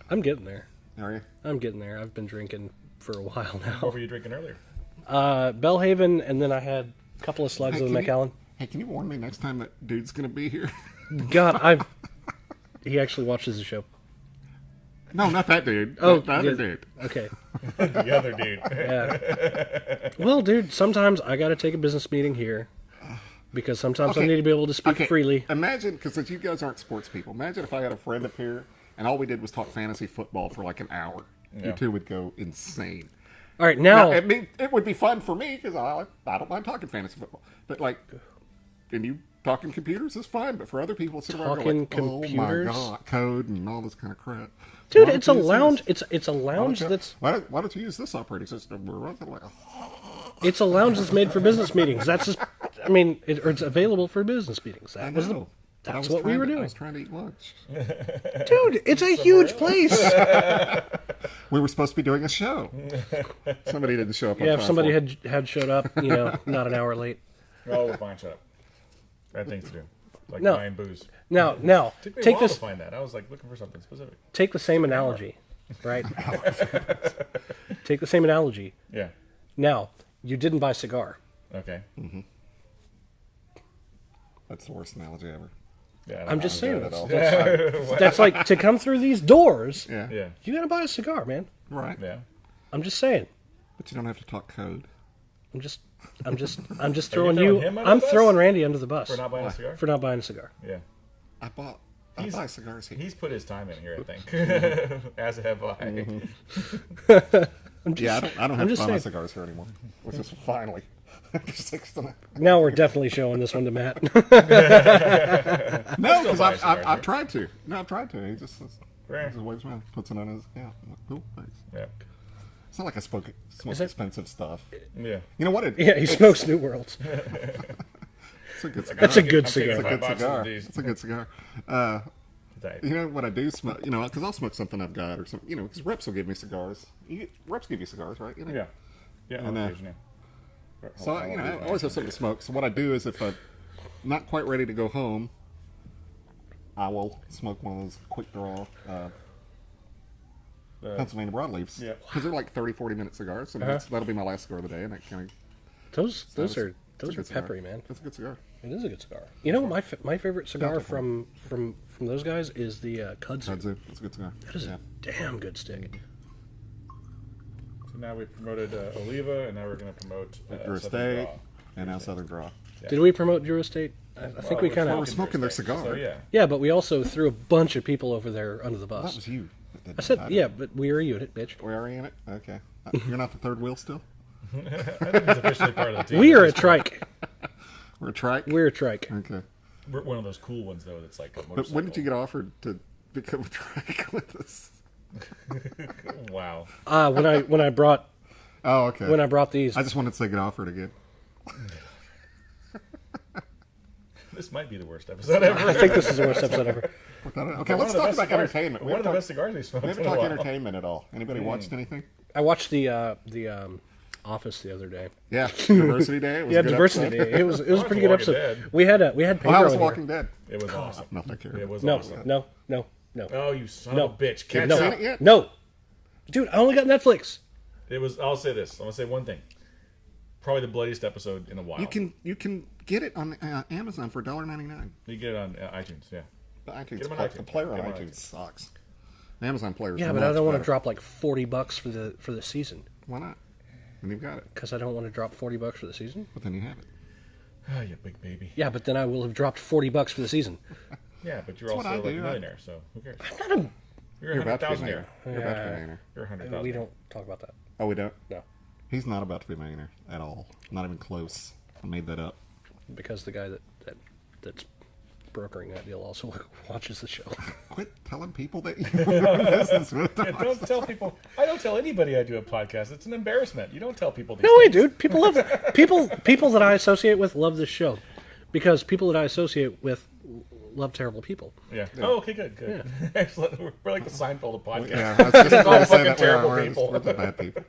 I'm getting there. Are you? I'm getting there. I've been drinking for a while What now. were you drinking earlier? Bellhaven, and then I had a couple of slugs Hey, of can you- Macallan. Hey, can you warn me next time that dude's gonna be here? God, he actually watches the show. No, not that dude. Oh, the other yeah. dude. Okay. The other dude. Yeah. Well, dude, sometimes I got to take a business meeting here because sometimes I Okay. need to be able to speak freely. Imagine, because since you guys aren't sports people, imagine if I had a friend up here and all we did was talk fantasy football for like an hour. Yeah. You two would go insane. All right, Now, now I mean, it would be fun for me because I don't mind talking fantasy football. But like, and you talking computers is fine. But for other people, sit around and go Talking like, computers? oh my god, code and all this kind of crap. dude, Why it's don't a you use lounge. this? It's a lounge that's Why don't you use this operating system? Like, it's a lounge that's made for business meetings. That's just, I mean, it's available for business meetings. I That was know. But I that's was what we trying were to- I doing, was trying to eat lunch. dude. It's a huge place. We were supposed to be doing a show. Somebody didn't show up. On Yeah, if time somebody for it. had showed up, not an hour late. Oh, we're fine. Shut up. I had things to do. Like No. buying booze. Now, Took me a take while to this. find that. I was like looking for something specific. Take the same analogy, right? Take the same analogy. Yeah. Now, you didn't buy a cigar. Okay. That's the worst analogy ever. Yeah. I don't I'm know. just saying. at all. That's like to come through these doors. Yeah. Yeah. You gotta buy a cigar, man. Right. Yeah. I'm just saying. But you don't have to talk code. I'm just throwing throwing you. him under I'm the bus? throwing Randy under the bus For not buying a cigar. for not buying a cigar. Yeah. I He's- buy cigars here. He's put his time in here, I think. As have I. I'm just, Yeah, I don't have to just buy my saying. cigars here anymore. Which is finally after 6 to 9. Now we're definitely showing this one to Matt. No, because buy cigars I've here. tried to. No, I've tried to. He just Right. waves around, puts it on his account. I'm like, cool, thanks. Yeah. It's not like I smoke expensive stuff. Yeah. You know what? Yeah, he smokes New Worlds. It's a good cigar. That's a good cigar. It's a good cigar. It's a good cigar. You know what I do smoke? You know, because I'll smoke something I've got or something. You know, because reps will give me cigars. Reps give you cigars, right? You know? Yeah. Yeah. And, on occasion, yeah. So I always have something to smoke. So what I do is if I'm not quite ready to go home, I will smoke one of those quick draw Pennsylvania broadleaves. Yeah. Because they're like 30, 40-minute cigars. And that'll be my last cigar of the day. And that kind of Those are good cigar. peppery, man. That's a good cigar. It is a good cigar. You know, my favorite cigar from those guys is the Kudzu. Kudzu. That's a good cigar. That is a damn good stick. So now we promoted Oliva, and now we're going to promote Drew Southern Estate, Draw. and now Southern Draw. Yeah. Did we promote Drew Estate? I think we kind We're of... smoking their cigar. So, yeah. Yeah, but we also threw a bunch of people over there under the That bus. was you. I said, yeah, but we are a unit, bitch. We are in it? Okay. You're not the third wheel still? I think he's officially part of the team. We are a trike. We're a trike? We're a trike. Okay. We're one of those cool ones, though, that's like a motorcycle. But when did you get offered to become a trike with us? Wow. When I brought Oh, okay. when I brought these. I just wanted to say get offered again. This might be the worst episode ever. I think this is the worst episode ever. Okay, let's talk about entertainment. One of the best cigars we smoked We in haven't a talked while. entertainment at all. Anybody watched anything? I watched the Office the other day. Yeah, Diversity Day. It was Yeah, a good Diversity episode. Day. It was a pretty good Walking episode. Dead. We had Pedro How was in Walking here. Dead? It was awesome. No, thank you. It was No, awesome. no. Oh, you son No. of a bitch. Catch No, seen up. it yet? no, dude. I only got Netflix. It was. I'll say this. I'm gonna say one thing. Probably the bloodiest episode in a while. You can get it on Amazon for $1.99. You get it on iTunes. Yeah. The iTunes Get 'em on play, iTunes. the player on Get 'em on iTunes sucks. The Amazon player is Yeah, so but I much don't want to better. drop like $40 for the season Why not? And you've got it. because I don't want to drop $40 for the season. But then you have it. Oh, you big baby. Yeah, but then I will have dropped $40 for the season. Yeah, but you're That's what also I like do. a millionaire, so who cares? I'm not a. You're You're a about to be a 100,000 millionaire. You're about to be a millionaire. You're a 100,000. We don't talk about that. Oh, we don't? No, He's not about to be a millionaire at all. Not even close. I made that up. because the guy that's brokering that deal also watches the show. Quit telling people that you're in business with them. Yeah, don't tell people. I don't tell anybody I do a podcast. It's an embarrassment. You don't tell people these No way, things. dude. People love people that I associate with love this show because people that I associate with love terrible people. Yeah. Oh, okay, good. Excellent. We're like the Seinfeld of podcasts. Yeah, I was just all going to say fucking that terrible we're people. the bad people.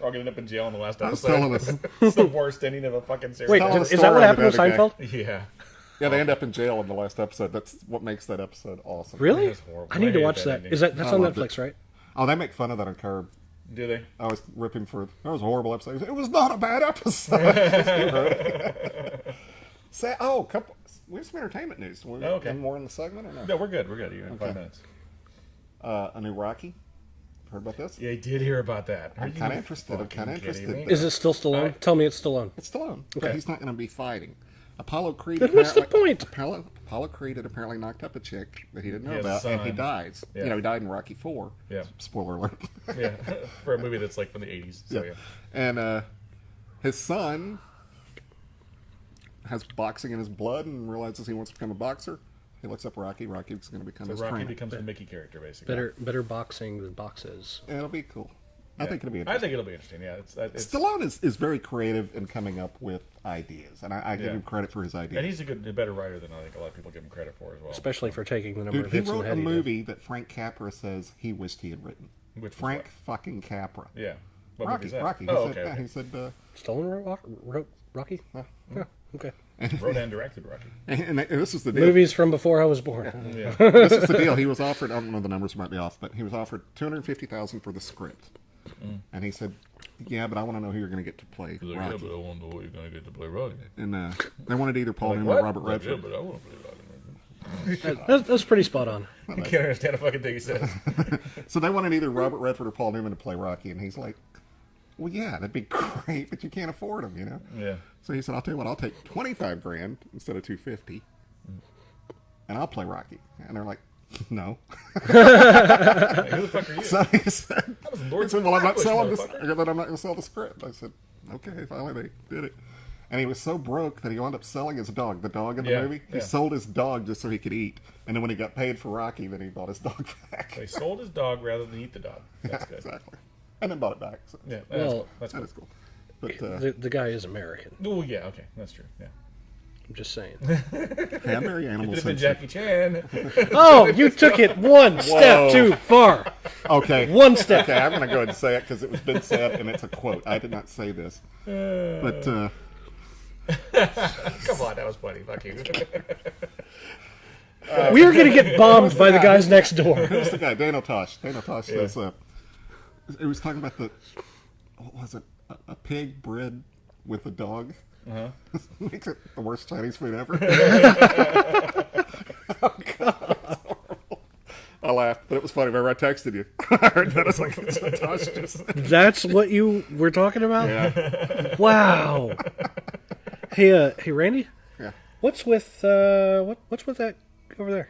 We're all going to end up in jail in the last I was episode. telling us. It's the worst ending of a fucking series. Wait, Tell us is a that what story happened with of that Seinfeld? Yeah. Yeah, they end up in jail in the last episode. That's what makes that episode awesome. Really? That's horrible. I need I to hate watch that that. ending. Is that's I on loved Netflix, right? Oh, they make fun of that on Curb. Do they? I was ripping for that was a horrible episode. It was not a bad episode. Say, we have some entertainment news. We Okay. any more in the segment or no? No, we're good. We're good. You have 5 Okay. minutes. A new Rocky. Heard about this? Yeah, I did hear about that. I'm Are you kinda interested. I'm fucking kinda kidding interested. me? Is it still Stallone? Tell me it's Stallone. It's Stallone, but Okay. he's not going to be fighting. Apollo Creed. Then what's the apparently- point? Apollo Creed had apparently knocked up a chick that he didn't know He has a about, and he son. dies. Yeah. You know, he died in Rocky 4. Yeah. Spoiler alert. Yeah, for a movie that's like from the 80s. So, yeah. And his son has boxing in his blood and realizes he wants to become a boxer. He looks up Rocky. Rocky's going to become So his Rocky trainer. becomes the Mickey character, basically. Better boxing than boxes. And it'll be cool. I Yeah. think it'll be I interesting. think it'll be interesting. Yeah, it's Stallone is very creative in coming up with ideas, and I give Yeah. him credit for his ideas. and he's a better writer than I think a lot of people give him credit for as well. Especially for taking the number Dude, of he hits in the wrote head a he did. movie that Frank Capra says he wished he had written. Which was Frank what? fucking Capra. Yeah. What Rocky. movie is that? Rocky. He Oh, said, okay. yeah, he said, Stallone wrote Rocky? Yeah, okay. Wrote and directed Rocky. and this was the deal. Movies from before I was born. Yeah. This is the deal. He was offered. I don't know, the numbers might be off, but he was offered $250,000 for the script, and he said, "Yeah, but I want to know who you're going to get to play He's like, Rocky." yeah, but I want to know who you're going to get to play Rocky. And they wanted either Paul Newman What? or Robert Like, Redford. yeah, but I want to play Rocky. That's pretty spot on. You can't understand a fucking thing he says. So they wanted either Robert Redford or Paul Newman to play Rocky, and he's like, "Well, yeah, that'd be great, but you can't afford them, you know." Yeah. So he said, "I'll tell you what, I'll take $25,000 instead of $250, and I'll play Rocky." And they're like, "No." Like, who the fuck are you? So he said, That was Lord he said, "Well, I'm not Flatbush, selling this. motherfucker." Then I'm not going to sell the script." I said, "Okay." Finally, they did it. And he was so broke that he wound up selling his dog. The dog in the Yeah, movie, he yeah. sold his dog just so he could eat. And then when he got paid for Rocky, then he bought his dog back. They sold his dog rather than eat the dog. That's Yeah, good. exactly. and then bought it back. So. Yeah, Well, that's That cool. is cool. But the guy is American. Oh, yeah, okay, that's true. Yeah. I'm just saying. yeah, I'm very animal Could have been sensitive. Jackie Chan. Oh, you took it one step too far. Okay. One step. Okay, I'm going to go ahead and say it because it was been said, and it's a quote. I did not say this. But Come on, that was funny. Fuck you. We are going to get bombed by the guys next door. who's the guy? Daniel Tosh. Daniel Tosh says, it was talking about what was it? A pig bred with a dog. Makes it the worst Chinese food ever. Oh, God. That's horrible. I laughed, but it was funny. Remember, I texted you. I heard that. I was like, Tosh just... That's what you were talking about? Yeah. Wow. Hey, Randy? Yeah. What's with that over there?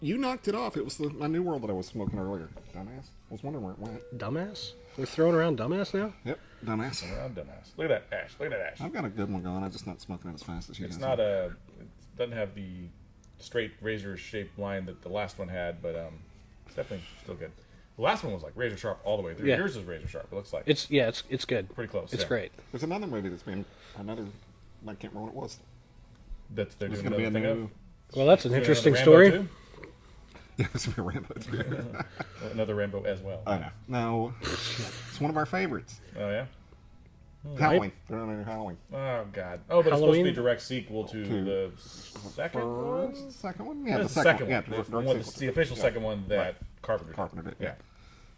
You knocked it off. It was my New World that I was smoking earlier. Dumbass. I was wondering where it went. Dumbass? We're throwing around dumbass now? Yep. Dumbass. I'm dumbass. Look at that ash. Look at that ash. I've got a good one going. I'm just not smoking it as fast as you It's guys. not it doesn't have the straight razor-shaped line that the last one had, but it's definitely still good. The last one was like razor sharp all the way through. Yeah. Yours is razor sharp. It looks like It's good. pretty close. It's yeah. great. There's another movie that's been I can't remember what it was. That's they're There's doing going to be another a thing new. of. Well, that's an Doing interesting another story. Rambo Yeah, it's going to be a Rambo too. Another Rambo as well. I know. No, it's one of our favorites. Oh yeah. Halloween. They're on a new Halloween. Oh god. Oh, but it's supposed to Halloween? be a direct sequel to the second one. First, second one? Yeah, That's the the second second one. one. Yeah, The one that's the official Yeah. second one that Right. Carpenter did. Carpenter did, Yeah.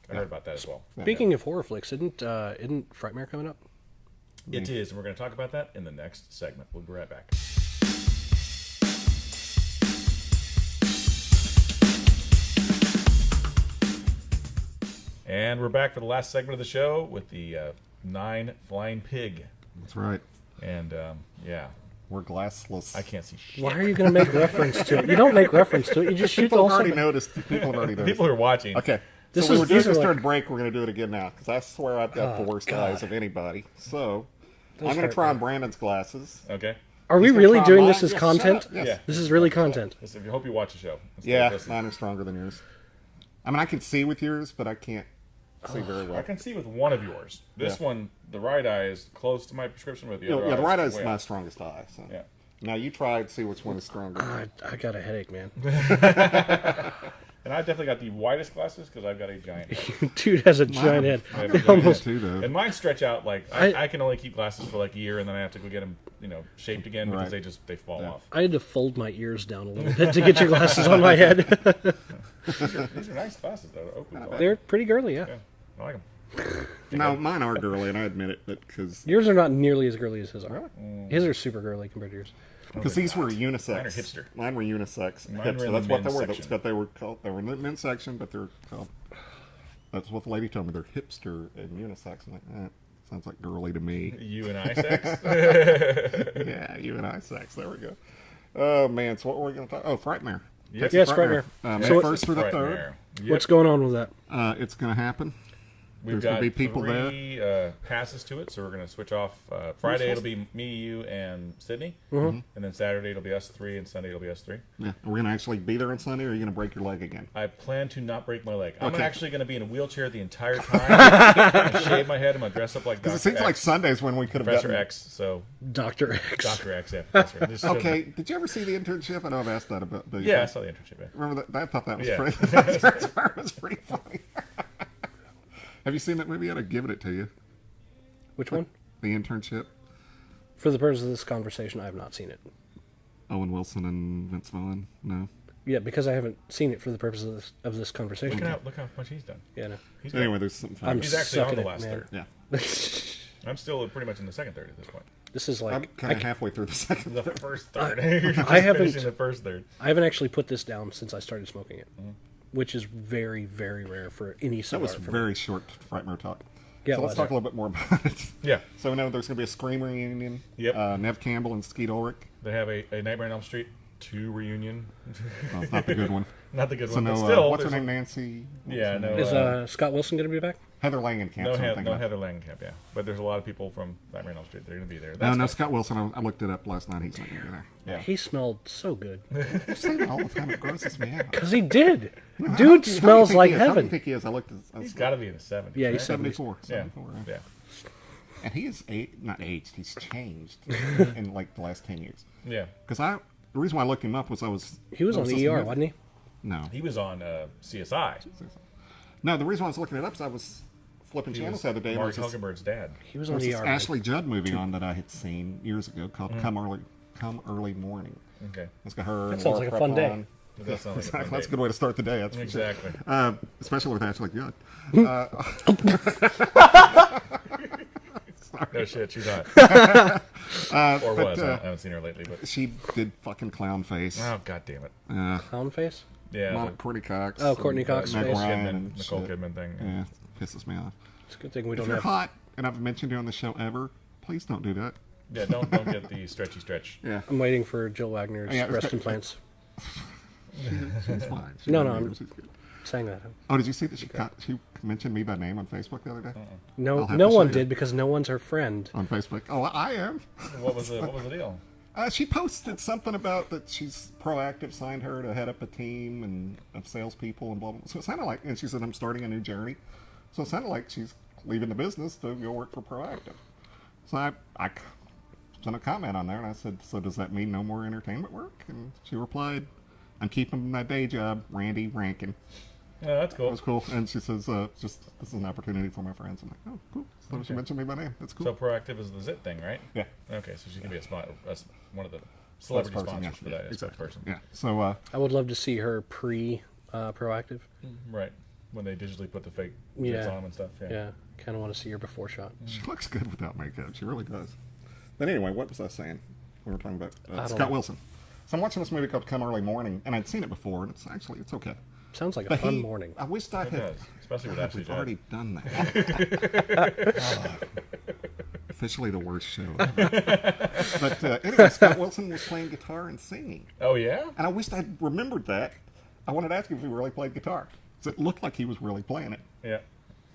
yeah. I heard about that as well. Speaking of horror flicks, isn't Frightmare coming up? It is, and we're going to talk about that in the next segment. We'll be right back. And we're back for the last segment of the show with the 9 Flying Pig. That's right. And, yeah, We're glassless. I can't see shit. Why are you going to make reference to it? You don't make reference to it. You just shoot the People whole have already segment. noticed. People have already noticed. People who are watching. Okay. This So we is- were doing these are this like- during break. We're going to do it again now because I swear I've got the worst God. eyes of anybody. So I'm hurt going to try on me. Brandon's glasses. Okay. Are we He's gonna really try doing mine. this as Yes, content? shut up. Yes. Yeah. This is really content. Listen, I hope you watch the show. Let's Yeah, listen. mine are stronger than yours. I mean, I can see with yours, but I can't see very well. I can see with one of yours. This Yeah. one, the right eye is close to my prescription, with the other Yeah, the right eye is is way my up. strongest eye. So. Yeah. Now you try and see which one is stronger. I got a headache, man. And I definitely got the widest glasses because I've got a giant head. Dude has a giant head. I have a giant Almost. too, though. And mine stretch out like I can only keep glasses for like a year, and then I have to go get them, shaped again because Right. they fall Yeah. off. I had to fold my ears down a little bit to get your glasses on my head. These are nice glasses though. Oakley's awesome. They're pretty girly, yeah. Yeah, I like them. No, mine are girly, and I admit it, but because Yours are not nearly as girly as his are. His are super girly compared to yours. these were unisex. Mine are hipster. Mine were unisex. Mine were Hipster. in That's the what they men's were. section. That's what they were called. They were in the men's section, but they're called. That's what the lady told me. They're hipster and unisex. I'm like, sounds like girly to me. You and I sex. Yeah, you and I sex. There we go. Oh man, so what were we going to talk? Oh, Frightmare. Yes. Yes, Frightmare. May So what- 1st through the 3rd. Frightmare. Yep. What's going on with that? It's going to happen. We've There's gonna got be people three passes to it, so we're going to switch off. Friday it'll be me, you, and Sydney, and then Saturday it'll be us three, and Sunday it'll be us three. Yeah, are we going to actually be there on Sunday, or are you going to break your leg again? I plan to not break my leg. I'm Okay. actually going to be in a wheelchair the entire time. I'm going to shave my head. I'm going to dress up like Because Dr. it seems like X, Sundays when we could have Professor gotten. X. So Dr. X. Dr. X, yeah, Professor. This shows Okay, me- did you ever see the internship? I know I've asked that about. But Yeah, I saw the internship. Yeah. Remember that? I thought that was Yeah. pretty. That was pretty funny. Have you seen that movie yet? I'd given it to you. Which one? The internship. For the purpose of this conversation, I have not seen it. Owen Wilson and Vince Vaughn. No. Yeah, because I haven't seen it for the purpose of this conversation. Look how much he's done. Yeah, no. He's Anyway, there's something funny. I'm he's actually on sucking the it, last man. third. Yeah, I'm still pretty much in the second third at this point. This is I'm like kind of halfway through the second. The first third. You're just I haven't- finishing the first third. I haven't actually put this down since I started smoking it, which is very, very rare for any That cigar. was for me. very short Frightmare talk. Yeah, so it let's was, talk a yeah. little bit more about it. Yeah. So we know there's going to be a Scream reunion. Yep. Nev Campbell and Skeet Ulrich. They have a Nightmare on Elm Street 2 reunion. Well, it's not the good one. Not the good So one, no, but still. what's her there's name? Nancy. Yeah, no. Is Scott Wilson going to be back? Heather Langenkamp. No Heather Langenkamp, yeah. But there's a lot of people from Nightmare on Elm Street. They're going to be there. No, Scott Wilson. I looked it up last night. He's not going to be there. Yeah. He smelled so good. I say that all the time. It grosses me out. Because he did. You know, Dude smells like How do you heaven. think he is? I looked. He's got to be in the 70s. Yeah, right? he's 74. Yeah. 74, Yeah. And he is not aged. He's changed in like the last 10 years. Yeah. Because the reason why I looked him up was He was on the ER, wasn't he? No. He was on CSI. No, the reason why I was looking it up is I was flipping channels the other day. Mark There was Huckenberg's dad. He was there on was the this ER. Ashley Judd movie on that I had seen years ago called Come Early Morning. Okay. It's got her. That and sounds Laura like a fun day. Prepon. That sounds like a Exactly. fun That's a date. good way to start the day. That's for Exactly. sure. Especially with Ashley Judd. No shit, she's not. Or but, was. I haven't seen her lately, but. She did fucking clown face. Oh, god damn it. Clown face? Yeah. Courtney Cox. Oh, Courtney Cox Meg face. Ryan Kidman, and Nicole shit. Kidman thing. Yeah, pisses me off. It's a good thing we If don't you're have... hot, and I've mentioned you on the show ever, please don't do that. Yeah, don't get the stretchy stretch. Yeah, I'm waiting for Jill Wagner's Yeah, breast okay. implants. she's fine. No, really I'm- is. She's good. Saying that. Oh, did you see that she mentioned me by name on Facebook the other day? No, I'll have no to show one you. did because no one's her friend. On Facebook. Oh, I am. What was the deal? She posted something about that she's proactive, signed her to head up a team and of salespeople and blah, blah, blah. So it sounded like, and she said, I'm starting a new journey. So it sounded like she's leaving the business to go work for Proactive. So I sent a comment on there and I said, so does that mean no more entertainment work? And she replied, I'm keeping my day job, Randy Rankin. Yeah, that's cool. That was cool. And she says, this is an opportunity for my friends. I'm like, oh, cool. So she mentioned me by name. That's cool. So Proactive is the Zit thing, right? Yeah. Okay, so she can be one of the celebrity Spokesperson, sponsors yeah. for that. Exactly. Spokesperson. Yeah. So, I would love to see her proactive. Right. When they digitally put the fake Yeah. zits on them and stuff. Yeah. Yeah, kind of want to see her before shot. she looks good without makeup. She really does. But anyway, what was I saying? We were talking about I don't Scott know. Wilson. So I'm watching this movie called Come Early Morning, and I'd seen it before, and it's okay. Sounds like a But fun morning. I wished I It had. does. Especially with Ashley We've Judd. already done that. Officially the worst show. But anyway, Scott Wilson was playing guitar and singing, Oh, yeah? and I wished I'd remembered that. I wanted to ask him if he really played guitar. So it looked like he was really playing it. Yeah.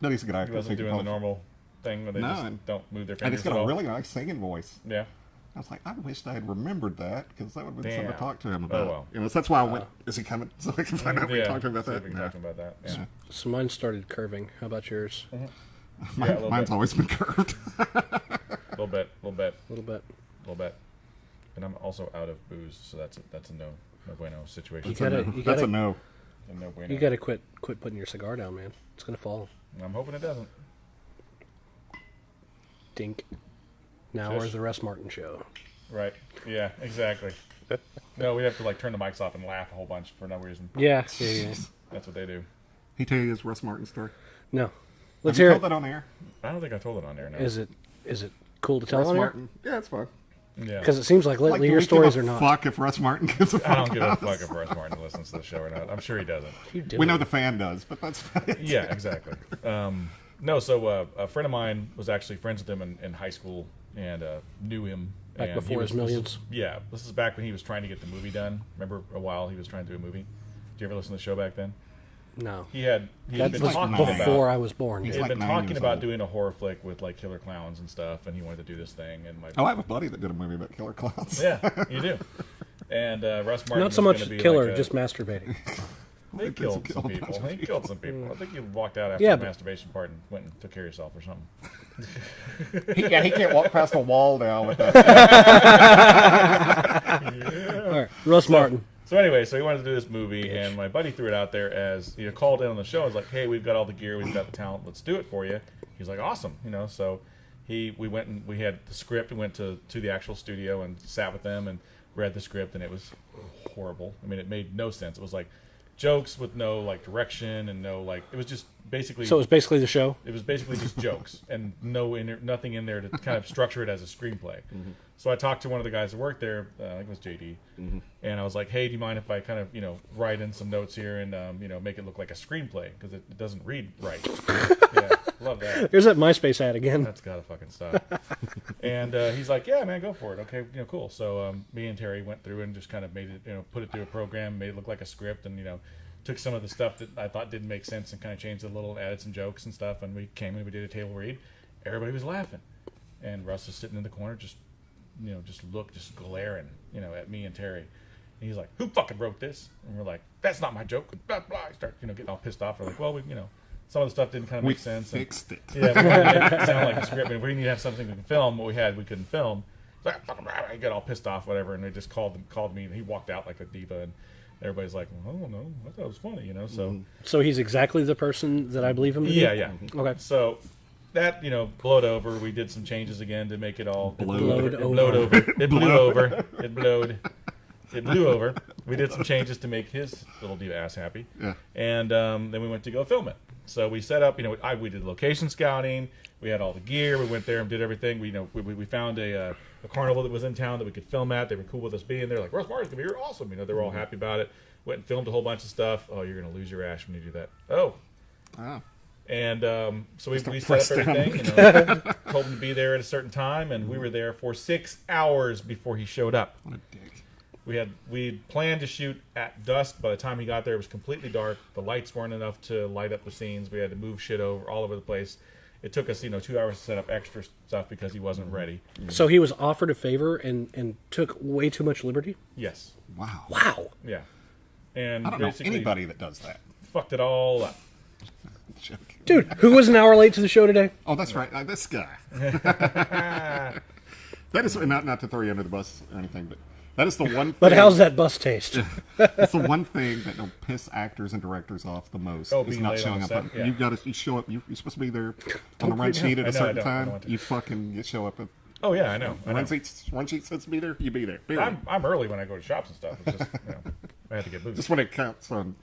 No, he's a good actor. He wasn't so he doing the can play. normal thing where they No, just and- don't move their And fingers he's at got a all. really nice singing voice. Yeah. I was like, I wished I had remembered that because that would have been something to Damn. talk to him about. well. You know, so that's why I went. Is he coming? So I can find out. We Yeah. can talk to him about See if that. we can talk to him about that. Yeah. So mine started curving. How about yours? Yeah, a little Mine's bit. always been curved. Little bit. A little bit. And I'm also out of booze, so that's a no bueno situation. You gotta, That's a no. A no bueno. you gotta quit putting your cigar down, man. It's gonna fall. I'm hoping it doesn't. Dink. Now Shush. where's the Russ Martin show? Right. Yeah, exactly. No, we have to like turn the mics off and laugh a whole bunch for no reason. Yeah. That's what they do. He tell you his Russ Martin story. No. Let's Have you hear told it. that on air? I don't think I told it on there. No. Is it cool to tell Russ on here? Martin. Yeah, it's fine. Yeah. Because it seems like lately do your we give stories a are not. Fuck if Russ Martin gives a fuck. I don't give a about fuck us. if Russ Martin listens to the show or not. I'm sure he doesn't. You do We it. know the fan does, but that's fine. Yeah, exactly. No, so a friend of mine was actually friends with him in high school and knew him. Back and before he his millions? Yeah, this is back when he was trying to get the movie done. Remember a while he was trying to do a movie? Did you ever listen to the show back then? No. He had That been was talking before about I was born. he He's had like been 9 talking years about old. doing a horror flick with like killer clowns and stuff, and he wanted to do this thing. And my Oh, I have a buddy that did a movie about killer clowns. yeah, you do. And Russ Martin Not so was much gonna be killer, like a- just masturbating. They killed some killed a people. bunch of He killed some people. I think you walked out after Yeah, the but- masturbation part and went and took care of yourself or something. he can't walk past a wall now with that. All right, Russ Martin. So anyway, so he wanted to do this movie, and my buddy threw it out there as called in on the show. I was like, "Hey, we've got all the gear, we've got the talent, let's do it for you." He's like, "Awesome," So we went and we had the script. We went to the actual studio and sat with them and read the script, and it was horrible. I mean, it made no sense. It was like jokes with no like direction and no like. It was just basically. So it was basically the show. It was basically just jokes and nothing in there to kind of structure it as a screenplay. So I talked to one of the guys that worked there, I think it was JD, and I was like, "Hey, do you mind if I kind of write in some notes here and make it look like a screenplay because it doesn't read right." Yeah, love that. Here's that MySpace ad again. That's gotta fucking stop. And he's like, "Yeah, man, go for it. Okay, cool." So me and Terry went through and just kind of made it, put it through a program, made it look like a script, and took some of the stuff that I thought didn't make sense and kind of changed it a little, and added some jokes and stuff. And we came in, we did a table read. Everybody was laughing, and Russ was sitting in the corner, just glaring, at me and Terry. And he's like, "Who fucking wrote this?" And we're like, "That's not my joke." Blah blah. I start, getting all pissed off. We're like, "Well, some of the stuff didn't kind of make sense." We fixed it. Yeah, we didn't sound like a script. If we need to have something we can film, what we had, we couldn't film. So I got all pissed off, whatever, and they just called me, and he walked out like a diva, and everybody's like, "Well, I don't know, I thought it was funny," So, So he's exactly the person that I believe him to be? yeah. Okay. So that blowed over. We did some changes again to make it all Blowed It blew over. It blew over. We did some changes to make his little diva ass happy. Yeah. And then we went to go film it. So we set up, we did location scouting. We had all the gear. We went there and did everything. We found a carnival that was in town that we could film at. They were cool with us being there. Like, Russ Martin's going to be here. Awesome. They were all happy about it. Went and filmed a whole bunch of stuff. Oh, you're going to lose your ash when you do that. Oh. Wow. And so we set up everything. Told him to be there at a certain time. And we were there for 6 hours before he showed up. What a dick. We planned to shoot at dusk. By the time he got there, it was completely dark. The lights weren't enough to light up the scenes. We had to move shit all over the place. It took us, 2 hours to set up extra stuff because he wasn't ready. So he was offered a favor and took way too much liberty? Yes. Wow. Wow. Yeah. And I don't know basically anybody that does that. fucked it all up. Joking. Dude, who was an hour late to the show today? Oh, that's right. This guy. That is not to throw you under the bus or anything, but that is the one thing. But how's that bus taste? It's the one thing that will piss actors and directors off the most. Oh, is being not late showing on up. set? Yeah. You show up. You're supposed to be there on the run sheet at a certain time. You fucking show up. Oh, yeah, I know. Run sheet says be there. You be there. Period. I'm early when I go to shops and stuff. It's just, I had to get booze. Just when it counts on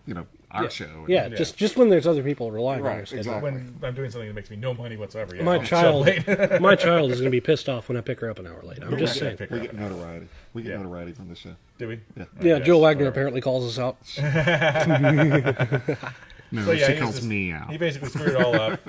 our show. Yeah, just when there's other people relying on Right, us. exactly. When I'm doing something that makes me no money whatsoever. Yeah, My I'll show up child, late. my child is going to be pissed off when I pick her up an hour late. I'm just saying. We get notoriety. We get notoriety from the show. Do we? Yeah. Yeah, Yes, Joe Wagner whatever. apparently calls us out. No, So, yeah, she he calls just- me out. He basically screwed it all up,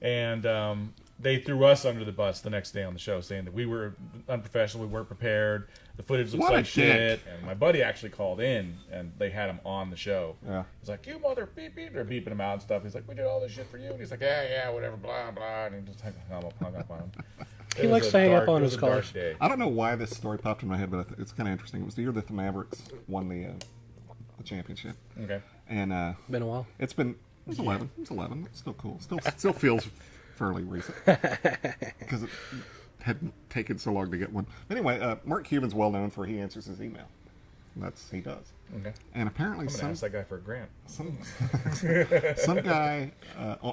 and they threw us under the bus the next day on the show, saying that we were unprofessional, we weren't prepared, the footage looks What a like shit. dick. And my buddy actually called in, and they had him on the show. Yeah. He's like, "You mother beep beep," they're beeping him out and stuff. He's like, "We did all this shit for you," and he's like, "Yeah, whatever, blah blah," and he just hung up on him. He likes to hang up on his It was a dark callers. day. I don't know why this story popped in my head, but it's kind of interesting. It was the year that the Mavericks won the championship, Okay. and Been a while. it was 11. It was 11. It's still cool. Still feels fairly recent because it hadn't taken so long to get one. But anyway, Mark Cuban's well known for he answers his email. He does. Okay. And apparently I'm gonna ask that guy for a grant. some guy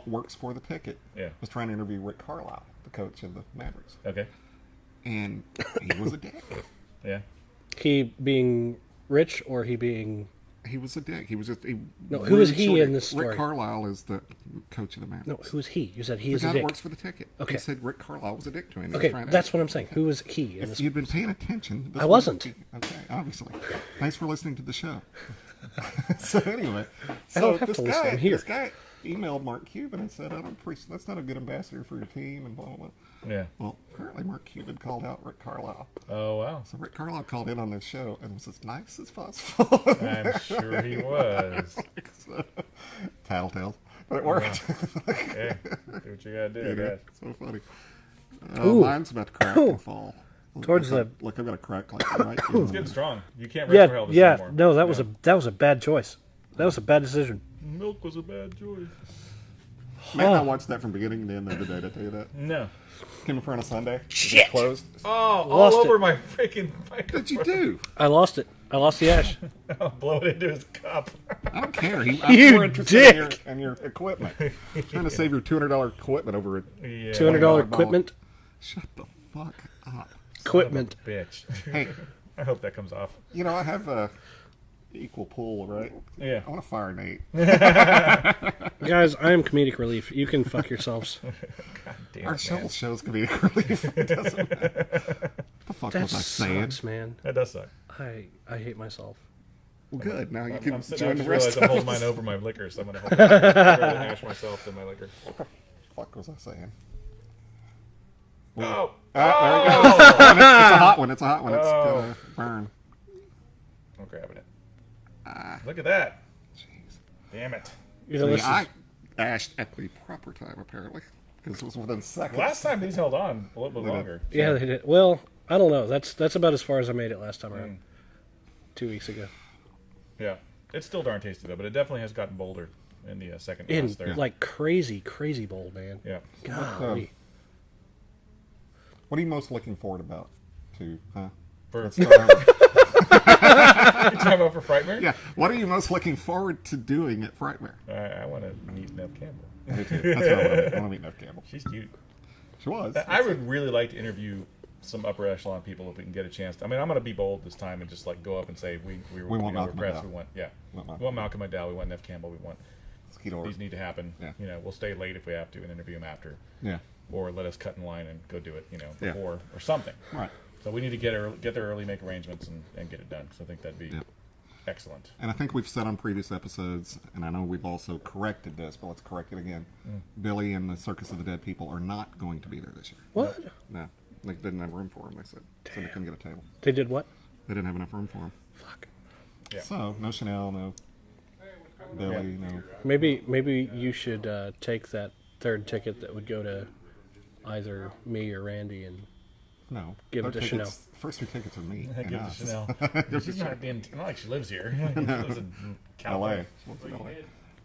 works for the ticket. Yeah. Was trying to interview Rick Carlisle, the coach of the Mavericks, Okay. and he was a dick. Yeah. He being rich or he being... He was a dick. He was just. No, who is he rude. in this story? Rick Carlisle is the coach of the Mavericks. No, who is he? You said he The is guy a that dick. works for the ticket. Okay. He said Rick Carlisle was a dick to him. He was Okay, trying to- that's what I'm saying. Who is he in If this? you'd been paying attention, this I wasn't. Okay, obviously. Thanks for listening to the show. So anyway, I don't have to listen. I'm here. This guy emailed Mark Cuban and said, "I don't appreciate. That's not a good ambassador for your team," and blah blah blah. Yeah. Well, apparently Mark Cuban called out Rick Carlisle. Oh wow. So Rick Carlisle called in on this show and was as nice as possible. I'm sure he was. So, tattletales, but it worked. Hey, do what you gotta do, guys. So funny. Ooh. Mine's about to crack and fall. Towards Look, I've got a crack like right. It's getting strong. You can't rest for hell this Yeah. anymore. No, that was a bad choice. That was a bad decision. Milk was a bad choice. Man, I watched that from beginning to end the other day. Did I tell you that? No. Came in front of Sunday. Shit. It closed. Oh, all Lost over it. my freaking microphone. What did you do? I lost it. I lost the ash. I'll blow it into his cup. I don't care. I'm You more interested in dick. your equipment. Trying to save your $200 equipment over it. Yeah. $200 ball. equipment. Shut the fuck up. Equipment. Bitch. Hey, I hope that comes off. I have equal pool, right? Yeah. I want to fire Nate. Guys, I am comedic relief. You can fuck yourselves. God damn Our it, show man. shows comedic relief. It doesn't matter. What the fuck That was I saying? sucks, man. That does suck. I hate myself. Well, good. Now you I'm can sitting, I join the just rest realized of I'm holding us. mine over my liquor, so I'm going to hash myself in my liquor. What the fuck was I saying? Oh! There we go. It's a hot one. It's Oh. gonna burn. I'm grabbing it. Look at that. Jeez. Damn it. You know, See, this is- I ashed at the proper time, apparently, because it was within seconds. Last time these held on a little bit longer. yeah, they did. Well, I don't know. That's about as far as I made it last time around. 2 weeks ago. Yeah. It's still darn tasty, though, but it definitely has gotten bolder in the second In last third. like crazy bold, man. Yeah. Golly. What are you most looking forward about to? For, Let's you start out. talking about for Frightmare? Yeah. What are you most looking forward to doing at Frightmare? I want to meet Nev Campbell. Me too. That's what I want to meet Nev Campbell. She's cute. She was. I would really like to interview some upper echelon people if we can get a chance. I mean, I'm going to be bold this time and just like go up and say we want Malcolm pressed. McDowell. We want Want we want Malcolm McDowell. We want Nev Campbell. We want Skeeter. these need to happen. Yeah. You know, we'll stay late if we have to and interview them after, Yeah. or let us cut in line and go do it. You know, Yeah. before or something. Right. So we need to get there early, make arrangements, and get it done. So I think that'd be Yep. excellent. And I think we've said on previous episodes, and I know we've also corrected this, but let's correct it again. Billy and the Circus of the Dead people are not going to be there this year. What? No. They didn't have room for them, they said. So they couldn't get a table. They did what? They didn't have enough room for them. Fuck. Yeah. So, no Chanel, no Billy, no... Maybe you should take that third ticket that would go to either me or Randy and No. Give it Their to Chanel. First three tickets are me. Give and it to us. Chanel. She's not like she lives here. She lives in California. LA. She lives in LA.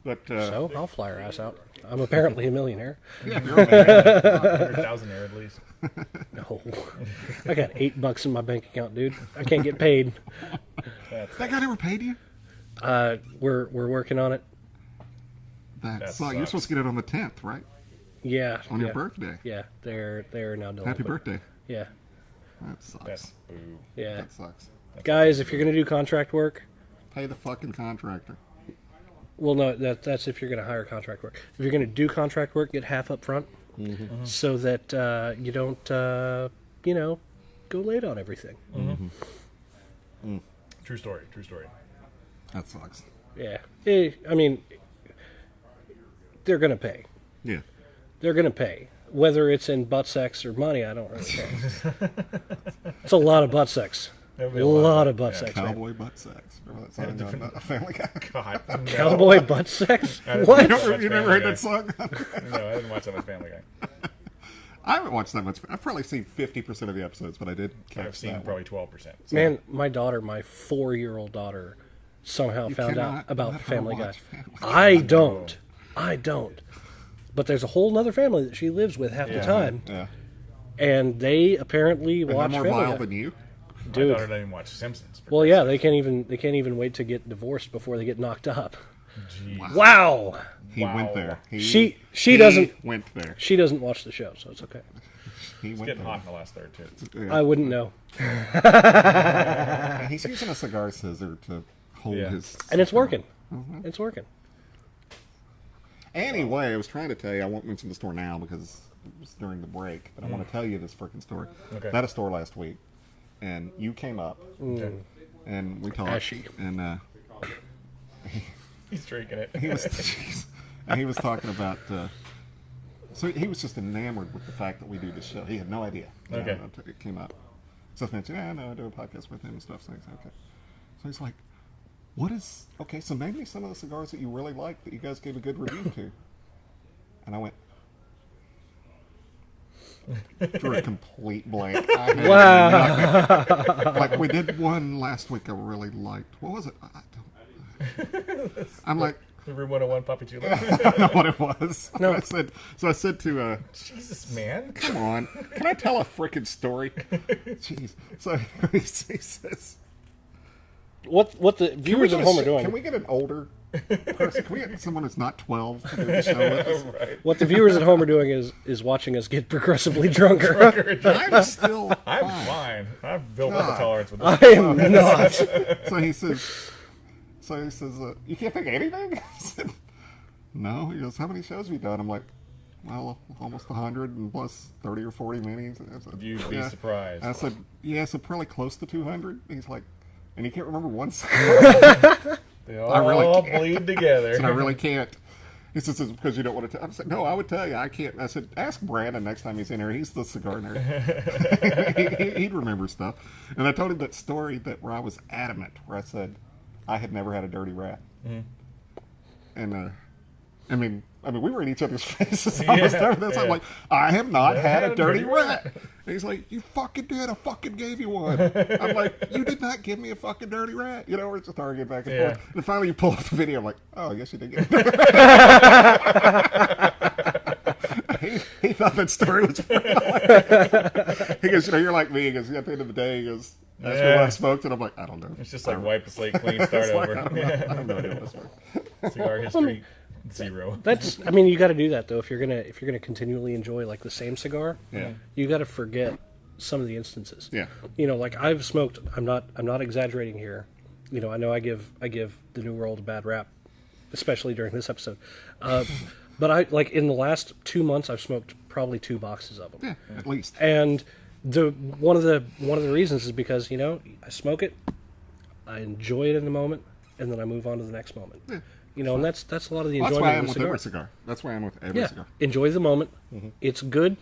But, so I'll fly her ass out. I'm apparently a millionaire. yeah, you're a man. 100,000 there at least. No, I got $8 in my bank account, dude. I can't get paid. That guy never paid you? We're working on it. That That sucks. You're sucks. supposed to get it on the 10th, right? Yeah. On your yeah. birthday. Yeah, they're now delinquent. Happy birthday. Yeah, That sucks. That's boo. yeah. That sucks. Guys, if you're gonna do contract work, Pay the fucking contractor. well, no, that's if you're gonna hire contract work. If you're gonna do contract work, get half up front, so that you don't, go late on everything. True story. True story. That sucks. Yeah. I mean, they're gonna pay. Yeah. They're gonna pay. Whether it's in butt sex or money, I don't really care. It's a lot of butt sex. There'll A be lot of butt sex. man. Cowboy butt sex. Remember that song on Family Guy? God. No. Cowboy butt sex? didn't What? watch You never Family heard Guy. that song? No, I didn't watch that much Family Guy. I haven't watched that much. I've probably seen 50% of the episodes, but I did catch I've seen that probably 12%. So. Man, my 4-year-old daughter, somehow found out cannot about let her Family Guy. watch Family Guy. I don't. But there's a whole nother family that she lives with half the time, Yeah. and they apparently And they're watch more Family vile Guy. than you? My Dude. daughter doesn't even watch Simpsons. for Well, yeah, Christ's they can't even wait to get divorced before they get knocked up. sake. Jeez. Wow. He Wow. went there. She he doesn't went there. she doesn't watch the show, so it's okay. He It's went getting there. hot in the last third, too. Yeah. I wouldn't know. And he's using a cigar scissor to hold Yeah. his... And it's working. Mm-hmm. It's working. Anyway, I was trying to tell you, I won't mention the store now because it was during the break, but I want to tell you this freaking story. Okay. I had a store last week, and you came up, Okay. and we talked, Ashy. and He's drinking it. he was and he was talking about so he was just enamored with the fact that we do this show. He had no idea. You know, Okay. until it came up. So I mentioned, yeah, no, I do a podcast with him and stuff. So he's like, okay. So he's like, okay, so name me some of the cigars that you really like that you guys gave a good review to. And I went, drew a complete blank. I had nothing. Like, we did one last week I really liked. What was it? I don't. I'm like, The Room 101 Puppy Chulo. I don't know what it was. No. I said to, Jesus, man. come on, can I tell a freaking story? Jeez. So he says, What the viewers at home are doing? Can we get an older person? Can we get someone that's not 12 to do the show with us? Right. What the viewers at home are doing is watching us get progressively drunker. I'm still I'm fine. fine. I've built up a God. tolerance with I this. am not. So he says, you can't think of anything? I said, no. He goes, how many shows have you done? I'm like, well, almost 100 and plus 30 or 40 meetings. I said, You'd be surprised. I said, yeah, so probably close to 200. He's like, and you can't remember one song. They I really all can't. bleed together. And I really can't. He says, it's because you don't want to tell. I said, no, I would tell you. I can't. I said, ask Brandon next time he's in here. He's the cigar nerd. He'd remember stuff. And I told him that story where I was adamant, where I said I had never had a dirty rat. And I mean, we were in each other's faces almost every this. I'm like, I have not had a dirty rat. And he's like, you fucking did. I fucking gave you one. I'm like, you did not give me a fucking dirty rat. You know, we're just arguing back and forth. And finally you pull up the video. I'm like, oh, I guess you did get it. he thought that story was funny. He goes, you're like me. He goes, at the end of the day, he goes, ask me what I smoked. And I'm like, I don't know. It's just like wipe the slate clean, start over. I have no idea what this was. Cigar history. 0. I mean, you got to do that though. If you're gonna continually enjoy like the same cigar, you got to forget some of the instances. Yeah. You know, like I've smoked. I'm not exaggerating here. You know, I know I give the New World a bad rap, especially during this episode. But I like in the last 2 months, I've smoked probably 2 boxes of them. Yeah, at least. And one of the reasons is because I smoke it, I enjoy it in the moment, and then I move on to the next moment. Yeah. You know, and that's a lot of the enjoyment That's why I'm of the with cigar. every cigar. That's why I'm with every cigar. Enjoy the moment. Mm-hmm. It's good,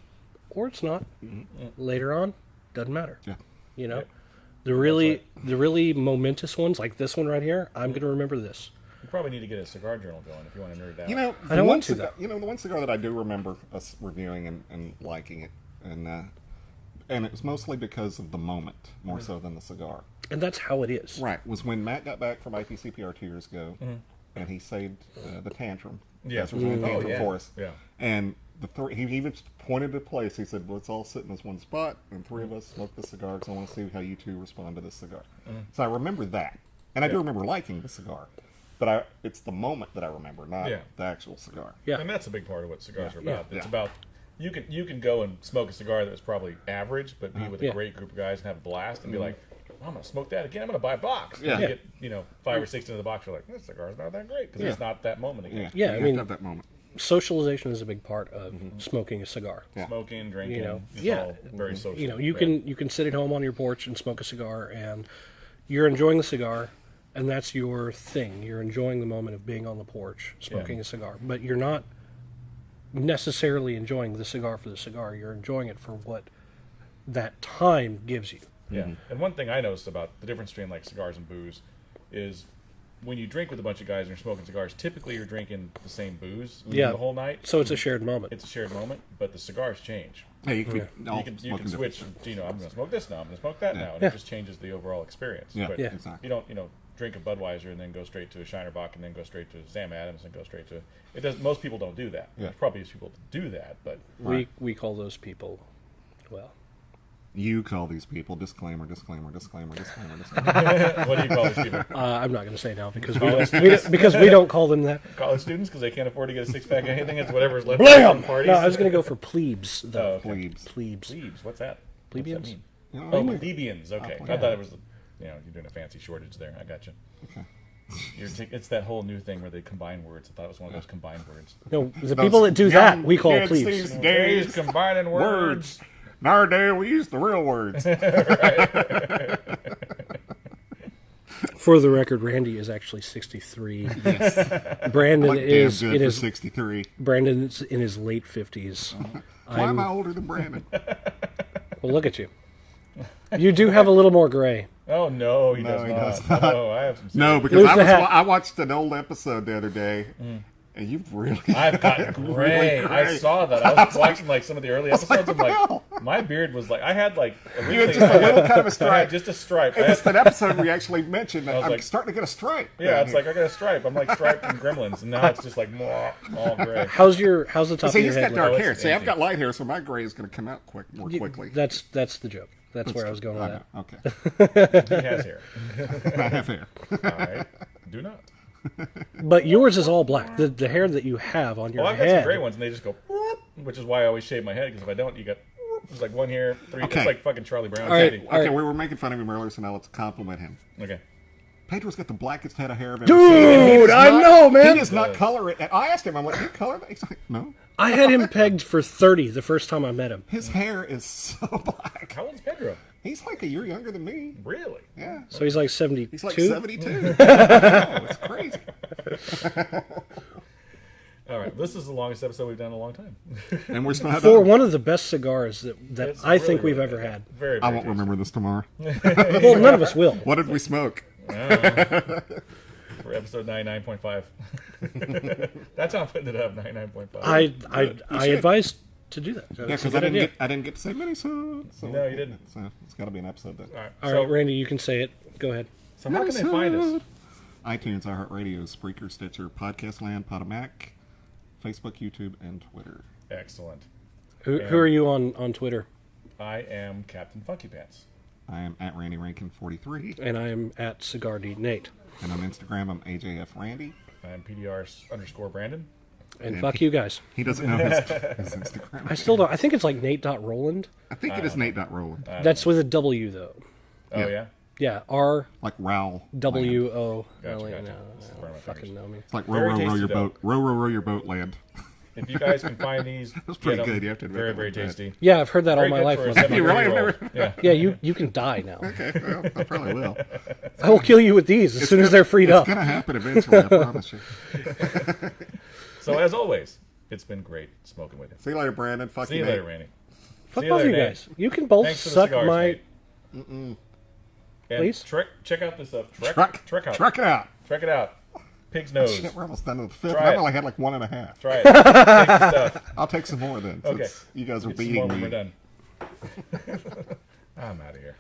or it's not. Mm-hmm. Later on, doesn't matter. Yeah. You know, the really momentous ones, like this one right here, I'm going to remember this. You probably need to get a cigar journal going if you want to nerd out. You know, I don't want to. You know, the one cigar that I do remember us reviewing and liking it, and it was mostly because of the moment more so than the cigar. And that's how it is. Right. Was when Matt got back from IPCPR 2 years ago. Mm-hmm. And he saved the tantrum. Yeah. Tantrum for us. Yeah. And he even pointed to a place. He said, let's all sit in this one spot, and 3 of us smoke this cigar because I want to see how you two respond to this cigar. Mm-hmm. So I remember that. And I do remember liking the cigar. But it's the moment that I remember, not the actual cigar. Yeah. And that's a big part of what cigars are about. It's about, you can go and smoke a cigar that was probably average, but be with a great group of guys and have a blast and be like, I'm going to smoke that again. I'm going to buy a box. Yeah. You get, 5 or 6 into the box. You're like, this cigar's not that great because it's not that moment again. Yeah, I mean, have that moment. Socialization is a big part of smoking a cigar. Yeah. Smoking, drinking, it's all very social. You know, you can sit at home on your porch and smoke a cigar, and you're enjoying the cigar, and that's your thing. You're enjoying the moment of being on the porch, smoking a cigar. But you're not necessarily enjoying the cigar for the cigar. You're enjoying it for what that time gives you. Yeah, and one thing I noticed about the difference between like cigars and booze is when you drink with a bunch of guys and you're smoking cigars, typically you're drinking the same booze the whole night. So it's a shared moment. It's a shared moment, but the cigars change. Hey, you can switch. I'm going to smoke this now. I'm going to smoke that now, and it just changes the overall experience. Yeah, but exactly. You don't drink a Budweiser and then go straight to a Shiner Bock and then go straight to Sam Adams and go straight to it. Does most people don't do that. Yeah. There's probably people that do that, but we call those people You call these people disclaimer. What do you call these people? I'm not going to say now because we don't call them that. College students because they can't afford to get a 6-pack of anything. It's whatever's left Blam! from parties. No, I was going to go for plebes though. Oh, okay. Plebes. What's that? Plebeians. What's that mean? Plebeians. Okay, I thought it was you're doing a fancy shortage there. I got you. Okay. It's that whole new thing where they combine words. I thought it was one of those combined words. No, the people that do that we call plebes. These days combining words. Nowadays we use the real words. For the record, Randy is actually 63. Yes. Brandon is in his 63. Brandon's in his late 50s. Why am I older than Brandon? Well, look at you. You do have a little more gray. Oh no, he does not. Oh, I have some. No, because I watched an old episode the other day. And you've really... I've gotten gray. Really I saw that. I was watching like some of the early episodes. I'm like, my beard was like, I had like... You had just a little kind of a stripe. I had just a stripe. It's that episode we actually mentioned that I'm like, starting to get a stripe. Yeah, it's like I got a stripe. I'm like striped from Gremlins, and now it's just like all gray. How's the top of your head? He's got dark hair. See, I've got light hair, so my gray is going to come out more quickly. That's the joke. That's where I was going with that. Okay. He has hair. I have hair. All right. Do not. But yours is all black. The hair that you have on your head. I've got some gray ones, and they just go, which is why I always shave my head, because if I don't, you got, it's like one here, 3. Okay. It's like fucking Charlie Brown. Okay, we were making fun of him earlier, so now let's compliment him. Okay. Pedro's got the blackest head of hair I've ever seen. Dude, I know, man. He does not color it. And I asked him, I'm like, do you color that? He's like, no. I had him pegged for 30 the first time I met him. His hair is so black. How old's Pedro? He's like a year younger than me. Really? Yeah. So he's like 72? He's like 72. It's crazy. All right, this is the longest episode we've done in a long time. And we're still having... For one of the best cigars that I think we've ever had. Very, I won't remember this tomorrow. Well, none of us will. What did we smoke? for episode 99.5. That's how I'm putting it up, 99.5. I advise to do that. Yeah, That's a because good idea. I didn't get to say mini-sode. So No, you didn't. So it's got to be an episode then. All right, Randy, you can say it. Go ahead. So how can they find us? iTunes, iHeartRadio, Spreaker, Stitcher, Podcast Land, Podomac, Facebook, YouTube, and Twitter. Excellent. Who are you on Twitter? I am Captain Funky Pants. I am at Randy Rankin 43, And I am at Cigar Deet Nate. and on Instagram I'm AJF Randy. I'm PDR_Brandon. And fuck you guys. He doesn't know his Instagram. I still don't. I think it's like Nate.Roland. I think it is Nate.Roland. That's with a W though. Oh, Yeah. yeah? Yeah, R Like Raoul. W O. Gotcha, L A. gotcha. No, This is I where don't my fucking fingers- know me. It's like Very row tasty, your though. boat. Row your boat land. If you guys can find these, That's pretty get 'em. good. You have to admit Very, that very was bad. tasty. Yeah, I've heard that all Very my good life. for a motherfucker. You really? 7-year-old. Yeah. Yeah, you can die now. Okay, well, I probably will. I will kill you with these as soon as they're freed It's up. going to happen eventually, I promise you. So, as always, it's been great smoking with you. See you later, Brandon. Fuck See you Nate. later, Randy. Fuck See you both later, you Nate. guys. You can both Thanks for the suck cigars, my. Nate. And Please? check out this up. Truck it out. Check it out. Pig's Nose. Shit, we're almost done with the fifth. Try I've it. only had like 1.5. Try it. Take the stuff. I'll take some more then. Okay. Since you guys are Get some more beating when me. we're done. I'm out of here.